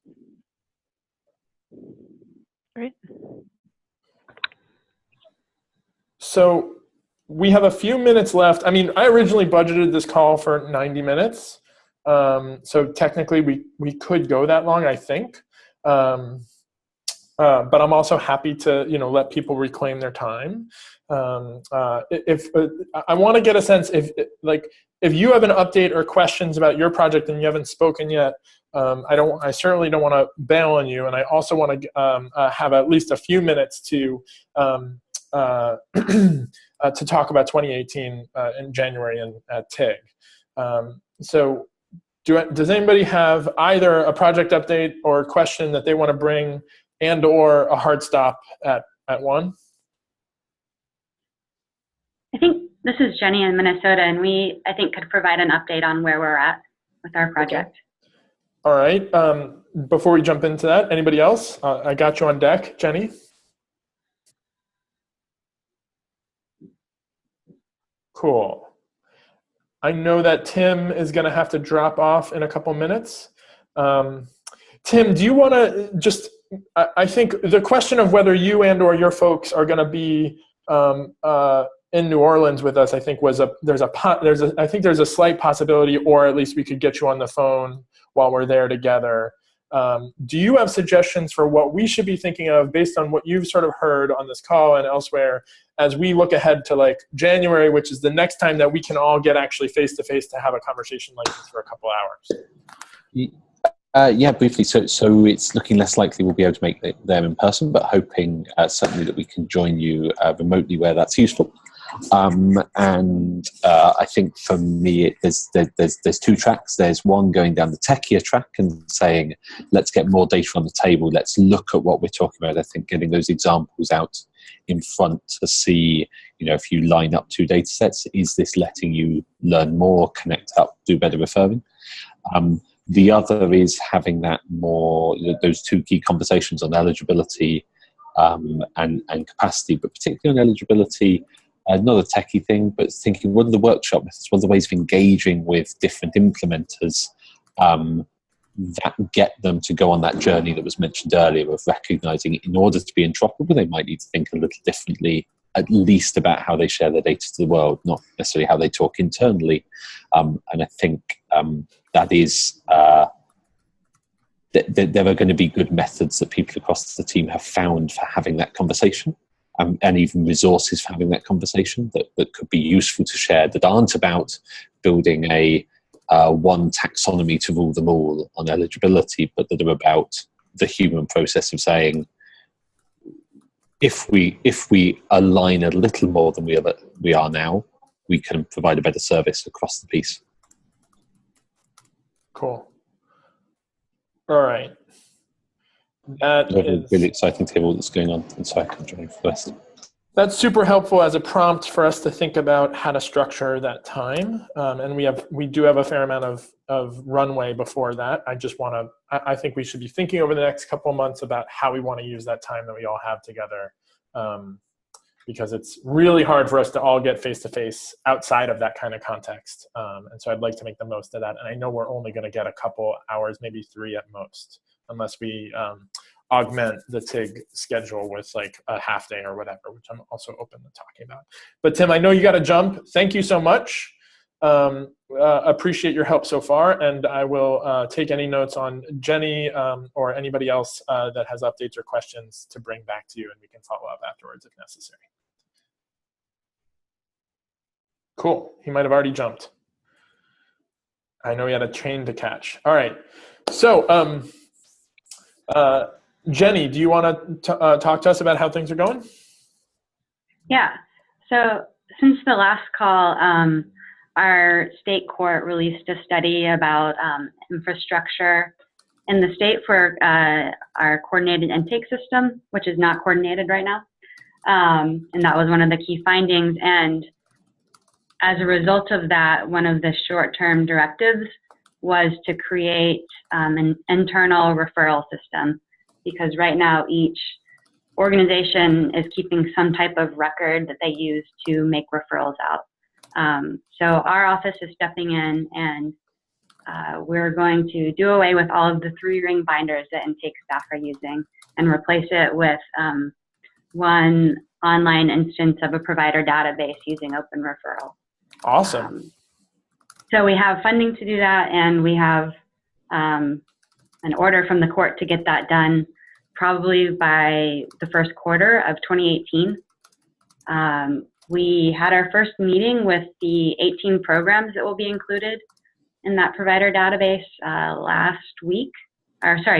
Great. So we have a few minutes left. I mean, I originally budgeted this call for 90 minutes. So technically we could go that long, I think. But I'm also happy to, let people reclaim their time. If I want to get a sense, if you have an update or questions about your project and you haven't spoken yet, I certainly don't want to bail on you, and I also want to have at least a few minutes to talk about 2018 in January at TIG. So does anybody have either a project update or a question that they want to bring, and or a hard stop at one? I think this is Jenny in Minnesota, and I think could provide an update on where we're at with our project. Okay. All right. Before we jump into that, anybody else? I got you on deck, Jenny. Cool. I know that Tim is going to have to drop off in a couple minutes. Tim, do you want to just, I think the question of whether you and or your folks are going to be in New Orleans with us, I think there's a slight possibility, or at least we could get you on the phone while we're there together. Do you have suggestions for what we should be thinking of based on what you've sort of heard on this call and elsewhere as we look ahead to like January, which is the next time that we can all get actually face-to-face to have a conversation like this for a couple hours? Yeah, briefly. So it's looking less likely we'll be able to make them in person, but hoping certainly that we can join you remotely where that's useful. And I think for me, there's two tracks. There's one going down the techier track and saying, let's get more data on the table. Let's look at what we're talking about. I think getting those examples out in front to see, if you line up two data sets, is this letting you learn more, connect up, do better referring? The other is having that more, those two key conversations on eligibility and capacity, but particularly on eligibility, not a techie thing, but thinking what are the workshop methods, what are the ways of engaging with different implementers that get them to go on that journey that was mentioned earlier of recognizing in order to be interoperable, they might need to think a little differently, at least about how they share their data to the world, not necessarily how they talk internally. And I think that is, there are going to be good methods that people across the team have found for having that conversation, and even resources for having that conversation that could be useful to share, that aren't about building a one taxonomy to rule them all on eligibility, but that are about the human process of saying, if we align a little more than we are now, we can provide a better service across the piece. Cool. All right. That is really exciting to hear all that's going on, and so I can join first. That's super helpful as a prompt for us to think about how to structure that time. And we do have a fair amount of runway before that. I think we should be thinking over the next couple of months about how we want to use that time that we all have together. Because it's really hard for us to all get face-to-face outside of that kind of context. And so I'd like to make the most of that. And I know we're only going to get a couple hours, maybe 3 at most, unless we augment the TIG schedule with like a half day or whatever, which I'm also open to talking about. But Tim, I know you got to jump. Thank you so much. Appreciate your help so far. And I will take any notes on Jenny or anybody else that has updates or questions to bring back to you, and we can follow up afterwards if necessary. Cool. He might have already jumped. I know he had a train to catch. All right. So, Jenny, do you want to talk to us about how things are going? Yeah. So since the last call, our state court released a study about infrastructure in the state for our coordinated intake system, which is not coordinated right now. And that was one of the key findings. And as a result of that, one of the short-term directives was to create an internal referral system, because right now each organization is keeping some type of record that they use to make referrals out. So our office is stepping in, and we're going to do away with all of the 3-ring binders that intake staff are using and replace it with one online instance of a provider database using Open Referral. Awesome. So we have funding to do that, and we have an order from the court to get that done probably by the first quarter of 2018. We had our first meeting with the 18 programs that will be included in that provider database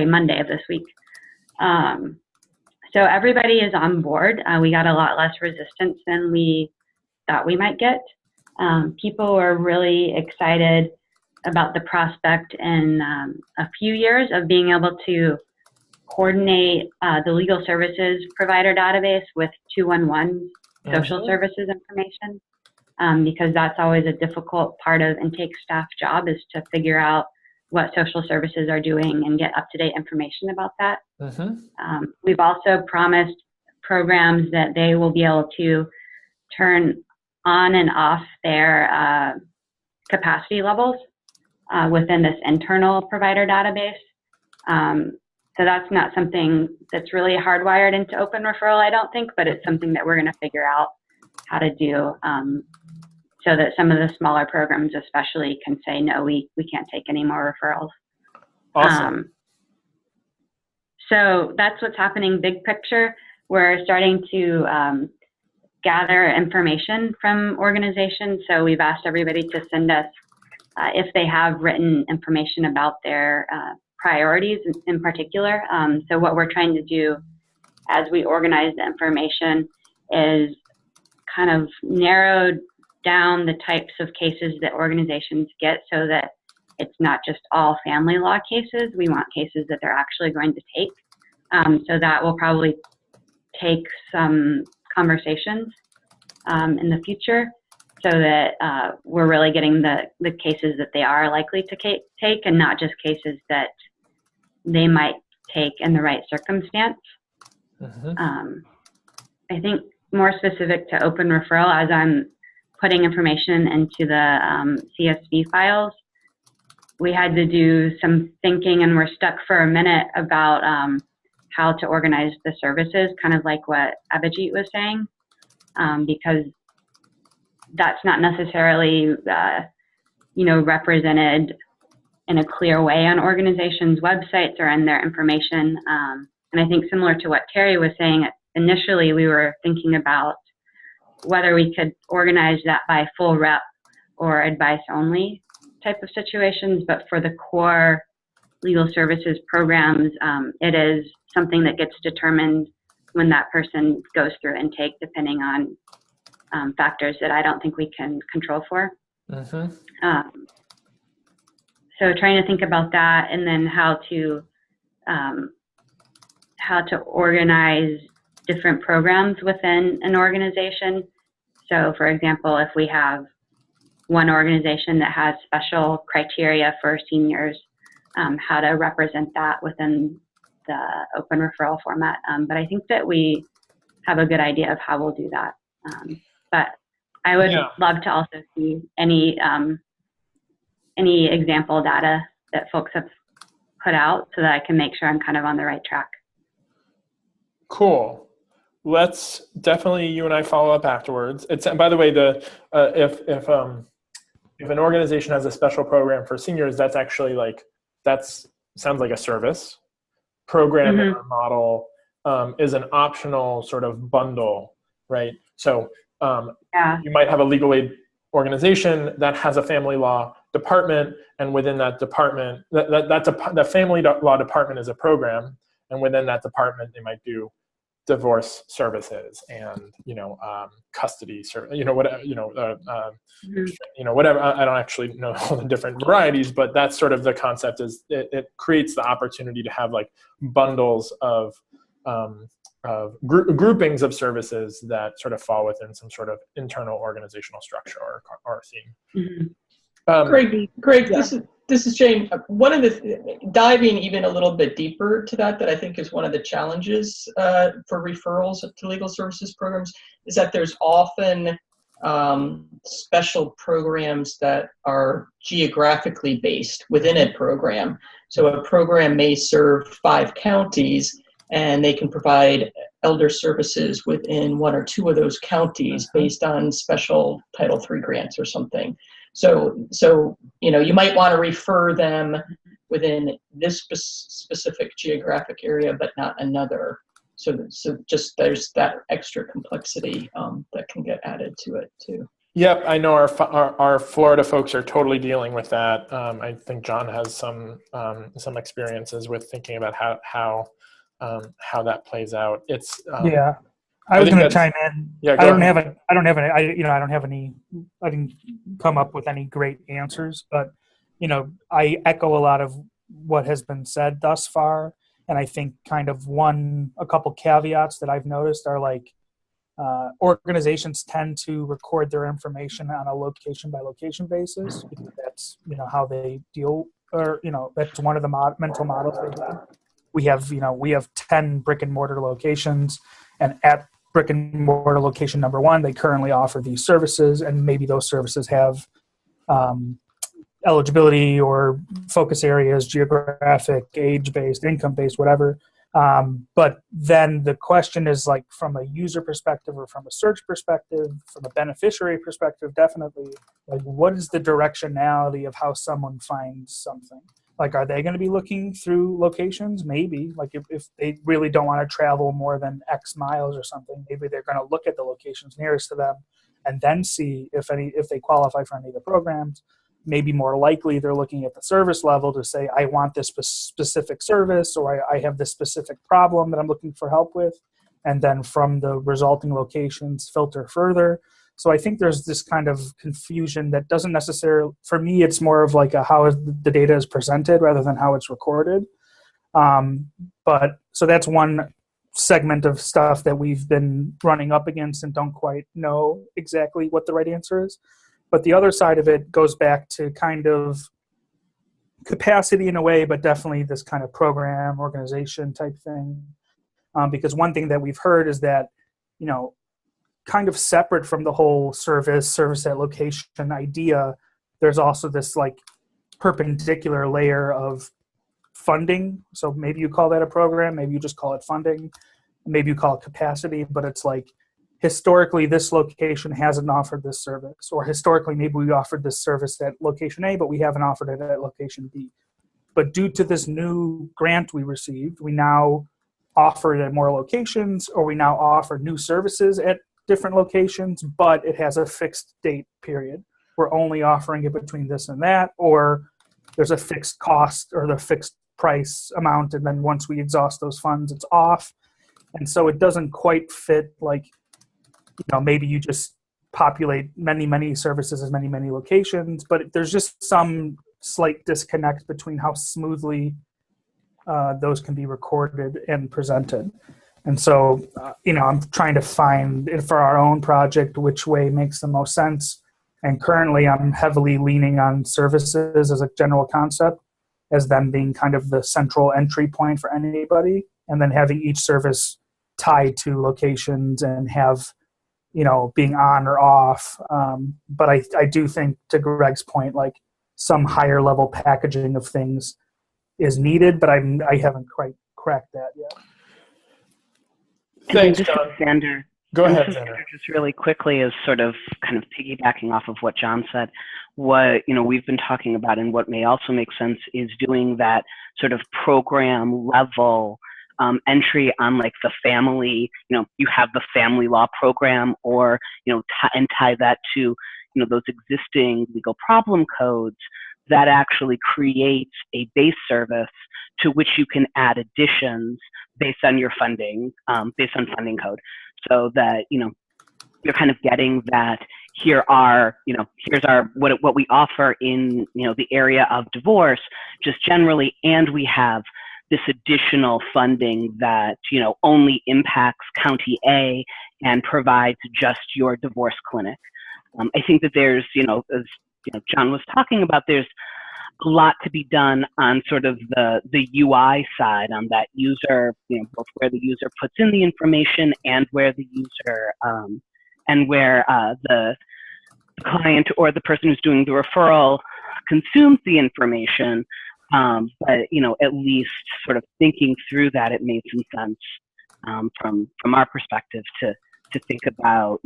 Monday of this week. So everybody is on board. We got a lot less resistance than we thought we might get. People were really excited about the prospect in a few years of being able to coordinate the legal services provider database with 211 social services information, because that's always a difficult part of intake staff job, is to figure out what social services are doing and get up-to-date information about that. We've also promised programs that they will be able to turn on and off their capacity levels within this internal provider database. So that's not something that's really hardwired into Open Referral, I don't think, but it's something that we're going to figure out how to do so that some of the smaller programs especially can say, no, we can't take any more referrals. Awesome. So that's what's happening big picture. We're starting to gather information from organizations. So we've asked everybody to send us if they have written information about their priorities in particular. So what we're trying to do as we organize the information is kind of narrowed down the types of cases that organizations get so that it's not just all family law cases. We want cases that they're actually going to take. So that will probably take some conversations in the future so that we're really getting the cases that they are likely to take and not just cases that they might take in the right circumstance. I think more specific to open referral, as I'm putting information into the CSV files, we had to do some thinking and we're stuck for a minute about how to organize the services, kind of like what Abhijit was saying, because that's not necessarily, represented in a clear way on organizations' websites or in their information. And I think similar to what Terry was saying, initially we were thinking about whether we could organize that by full rep or advice only type of situations, but for the core legal services programs, it is something that gets determined when that person goes through intake, depending on factors that I don't think we can control for. So trying to think about that, and then how to organize different programs within an organization. So for example, if we have one organization that has special criteria for seniors, how to represent that within the open referral format. But I think that we have a good idea of how we'll do that. But I would love to also see any example data that folks have put out so that I can make sure I'm kind of on the right track. Cool. Let's definitely, you and I follow up afterwards. It's, by the way, if an organization has a special program for seniors, that's actually sounds like a service. Program in our model is an optional sort of bundle, right? So you might have a legal aid organization that has a family law department, and within that department, the family law department is a program, and within that department, they might do divorce services and custody whatever whatever. I don't actually know all the different varieties, but that's sort of the concept. Is it creates the opportunity to have like bundles of groupings of services that sort of fall within some sort of internal organizational structure or theme. Greg, this is Jane. One of the diving even a little bit deeper to that I think is one of the challenges for referrals to legal services programs is that there's often special programs that are geographically based within a program. So a program may serve 5 counties, and they can provide elder services within 1 or 2 of those counties based on special Title III grants or something. So you might want to refer them within this specific geographic area, but not another. So just there's that extra complexity that can get added to it too. Yep, I know our Florida folks are totally dealing with that. I think John has some experiences with thinking about how that plays out. It's I was going to chime in. Yeah, I didn't come up with any great answers, but I echo a lot of what has been said thus far, and I think kind of a couple caveats that I've noticed are like organizations tend to record their information on a location by location basis because that's how they deal, or that's one of the mental models they have. We have 10 brick and mortar locations, and at brick and mortar location number 1, they currently offer these services, and maybe those services have eligibility or focus areas, geographic, age-based, income-based, whatever. But then the question is, like, from a user perspective or from a search perspective, from a beneficiary perspective, definitely, like, what is the directionality of how someone finds something? Like, are they going to be looking through locations? Maybe. Like, if they really don't want to travel more than X miles or something, maybe they're going to look at the locations nearest to them and then see if they qualify for any of the programs. Maybe more likely they're looking at the service level to say, I want this specific service, or I have this specific problem that I'm looking for help with. and then from the resulting locations filter further. So I think there's this kind of confusion that doesn't necessarily, for me, it's more of like how the data is presented rather than how it's recorded. But so that's one segment of stuff that we've been running up against and don't quite know exactly what the right answer is. But the other side of it goes back to kind of capacity in a way, but definitely this kind of program organization type thing. Because one thing that we've heard is that, kind of separate from the whole service at location idea, there's also this like perpendicular layer of funding. So maybe you call that a program, maybe you just call it funding, maybe you call it capacity, but it's like historically this location hasn't offered this service, or historically maybe we offered this service at location A, but we haven't offered it at location B. But due to this new grant we received, we now offer it at more locations, or we now offer new services at different locations, but it has a fixed date period. We're only offering it between this and that, or there's a fixed cost or the fixed price amount, and then once we exhaust those funds, it's off. And so it doesn't quite fit, like, maybe you just populate many services as many locations, but there's just some slight disconnect between how smoothly those can be recorded and presented. And so, I'm trying to find it for our own project, which way makes the most sense. And currently I'm heavily leaning on services as a general concept, as them being kind of the central entry point for anybody, and then having each service tied to locations and have, being on or off. But I do think, to Greg's point, like some higher level packaging of things is needed, but I haven't quite cracked that yet. Thanks, John. Xander. Go ahead, Xander. Just really quickly, is sort of kind of piggybacking off of what John said. What we've been talking about, and what may also make sense, is doing that sort of program level entry on like the family. You have the family law program, or and tie that to those existing legal problem codes. That actually creates a base service to which you can add additions based on your funding, based on funding code, so that you're kind of getting that. Here's our what we offer in the area of divorce, just generally, and we have this additional funding that only impacts County A and provides just your divorce clinic. I think that there's as John was talking about, there's a lot to be done on sort of the UI side, on that user, both where the user puts in the information and where the user and where the client or the person who's doing the referral consumes the information. But at least sort of thinking through that, it made some sense from our perspective to think about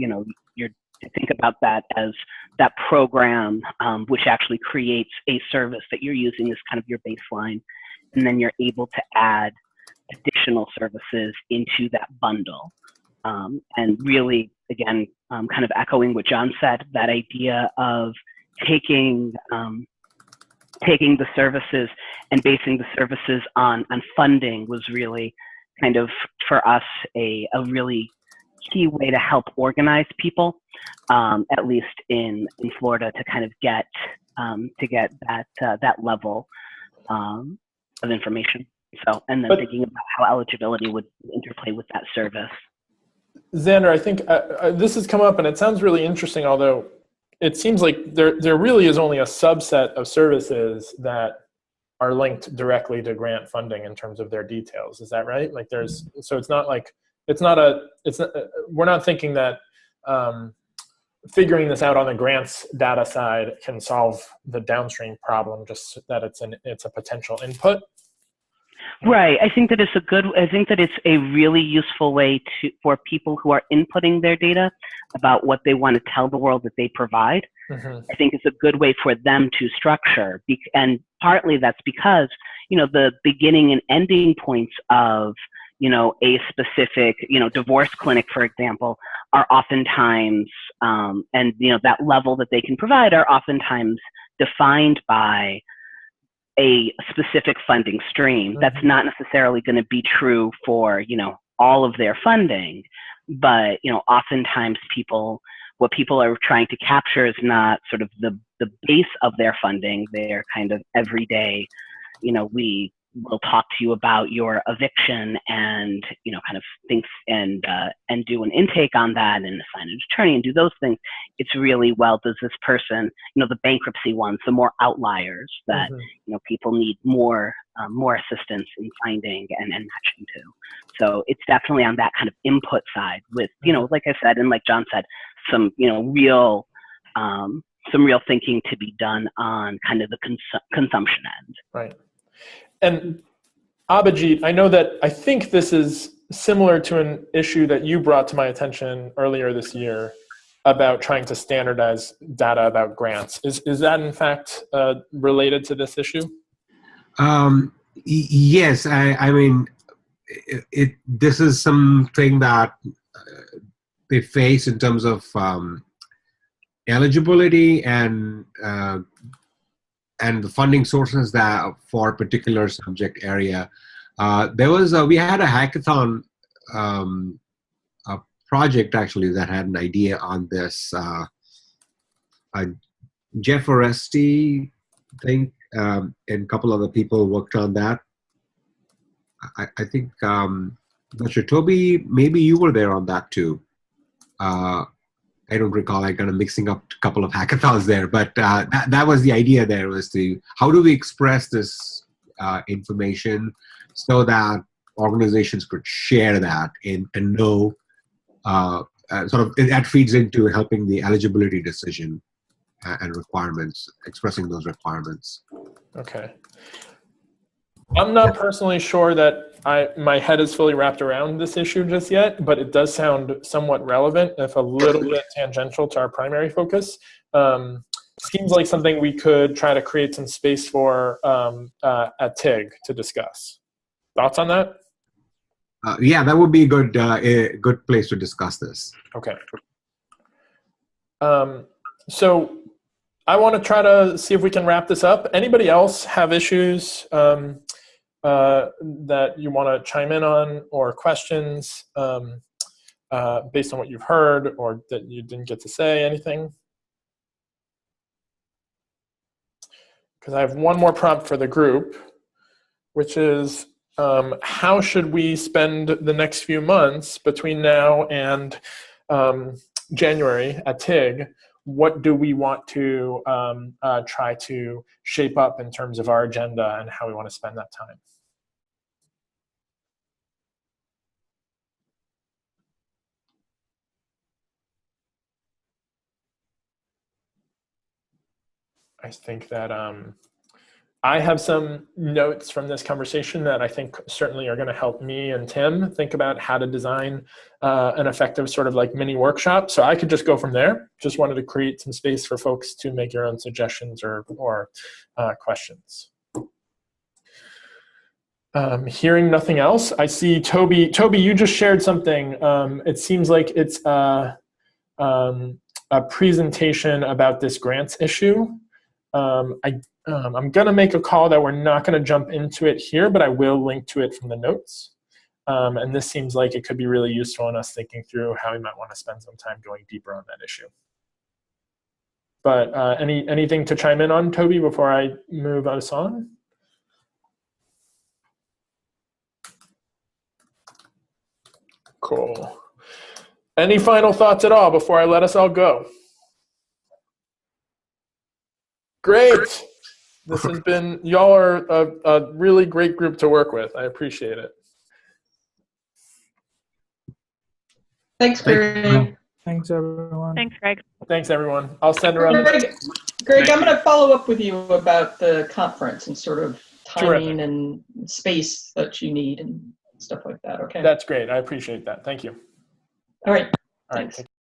to think about that as that program, which actually creates a service that you're using as kind of your baseline, and then you're able to add additional services into that bundle. And really, again, kind of echoing what John said, that idea of taking the services and basing the services on funding was really kind of, for us, a really key way to help organize people, at least in Florida, to kind of get that level of information. So, and then thinking about how eligibility would interplay with that service. Xander, I think this has come up, and it sounds really interesting, although it seems like there really is only a subset of services that are linked directly to grant funding in terms of their details. Is that right? Like so it's not like, we're not thinking that figuring this out on the grants data side can solve the downstream problem, just that it's a potential input. Right. I think that it's a really useful way for people who are inputting their data about what they want to tell the world that they provide. Mm-hmm. I think it's a good way for them to structure, and partly that's because the beginning and ending points of a specific divorce clinic, for example, are oftentimes and that level that they can provide are oftentimes defined by a specific funding stream. Mm-hmm. That's not necessarily going to be true for all of their funding, but oftentimes what people are trying to capture is not sort of the base of their funding. They're kind of everyday, we will talk to you about your eviction and kind of things and do an intake on that and assign an attorney and do those things. It's really, well, does this person, the bankruptcy ones, the more outliers that people need more assistance in finding and matching to. So it's definitely on that kind of input side with like I said, and like John said, some real thinking to be done on kind of the consumption end. Right. And Abhijit, I think this is similar to an issue that you brought to my attention earlier this year about trying to standardize data about grants. Is that in fact related to this issue? Yes, I mean, this is something that they face in terms of eligibility and the funding sources that for a particular subject area. We had a hackathon a project actually that had an idea on this. Jeff Oresti, I think, and a couple other people worked on that. I think, I'm not sure, Toby, maybe you were there on that too. I don't recall, I kind of mixing up a couple of hackathons there, but that was the idea there, was how do we express this information so that organizations could share that and know, sort of, that feeds into helping the eligibility decision and requirements, expressing those requirements. Okay. I'm not personally sure that my head is fully wrapped around this issue just yet, but it does sound somewhat relevant, if a little bit tangential to our primary focus. Seems like something we could try to create some space for at TIG to discuss. Thoughts on that? Yeah, that would be a good place to discuss this. Okay. So I want to try to see if we can wrap this up. Anybody else have issues that you want to chime in on, or questions based on what you've heard or that you didn't get to say? Anything? Because I have one more prompt for the group, which is how should we spend the next few months between now and January at TIG? What do we want to try to shape up in terms of our agenda and how we want to spend that time? I think that I have some notes from this conversation that I think certainly are going to help me and Tim think about how to design an effective sort of like mini workshop. So I could just go from there. Just wanted to create some space for folks to make your own suggestions or questions. Hearing nothing else, I see Toby. Toby, you just shared something. It seems like it's a presentation about this grants issue. I'm going to make a call that we're not going to jump into it here, but I will link to it from the notes. And this seems like it could be really useful in us thinking through how we might want to spend some time going deeper on that issue. But anything to chime in on, Toby, before I move us on? Cool. Any final thoughts at all before I let us all go? Great. This has been, y'all are a really great group to work with. I appreciate it. Thanks, Greg. Thanks, everyone. Thanks, Greg. Thanks, everyone. I'll send around. Greg, I'm going to follow up with you about the conference and sort of timing Terrific. and space that you need and stuff like that. Okay. That's great. I appreciate that. Thank you. All right. All right. Thanks.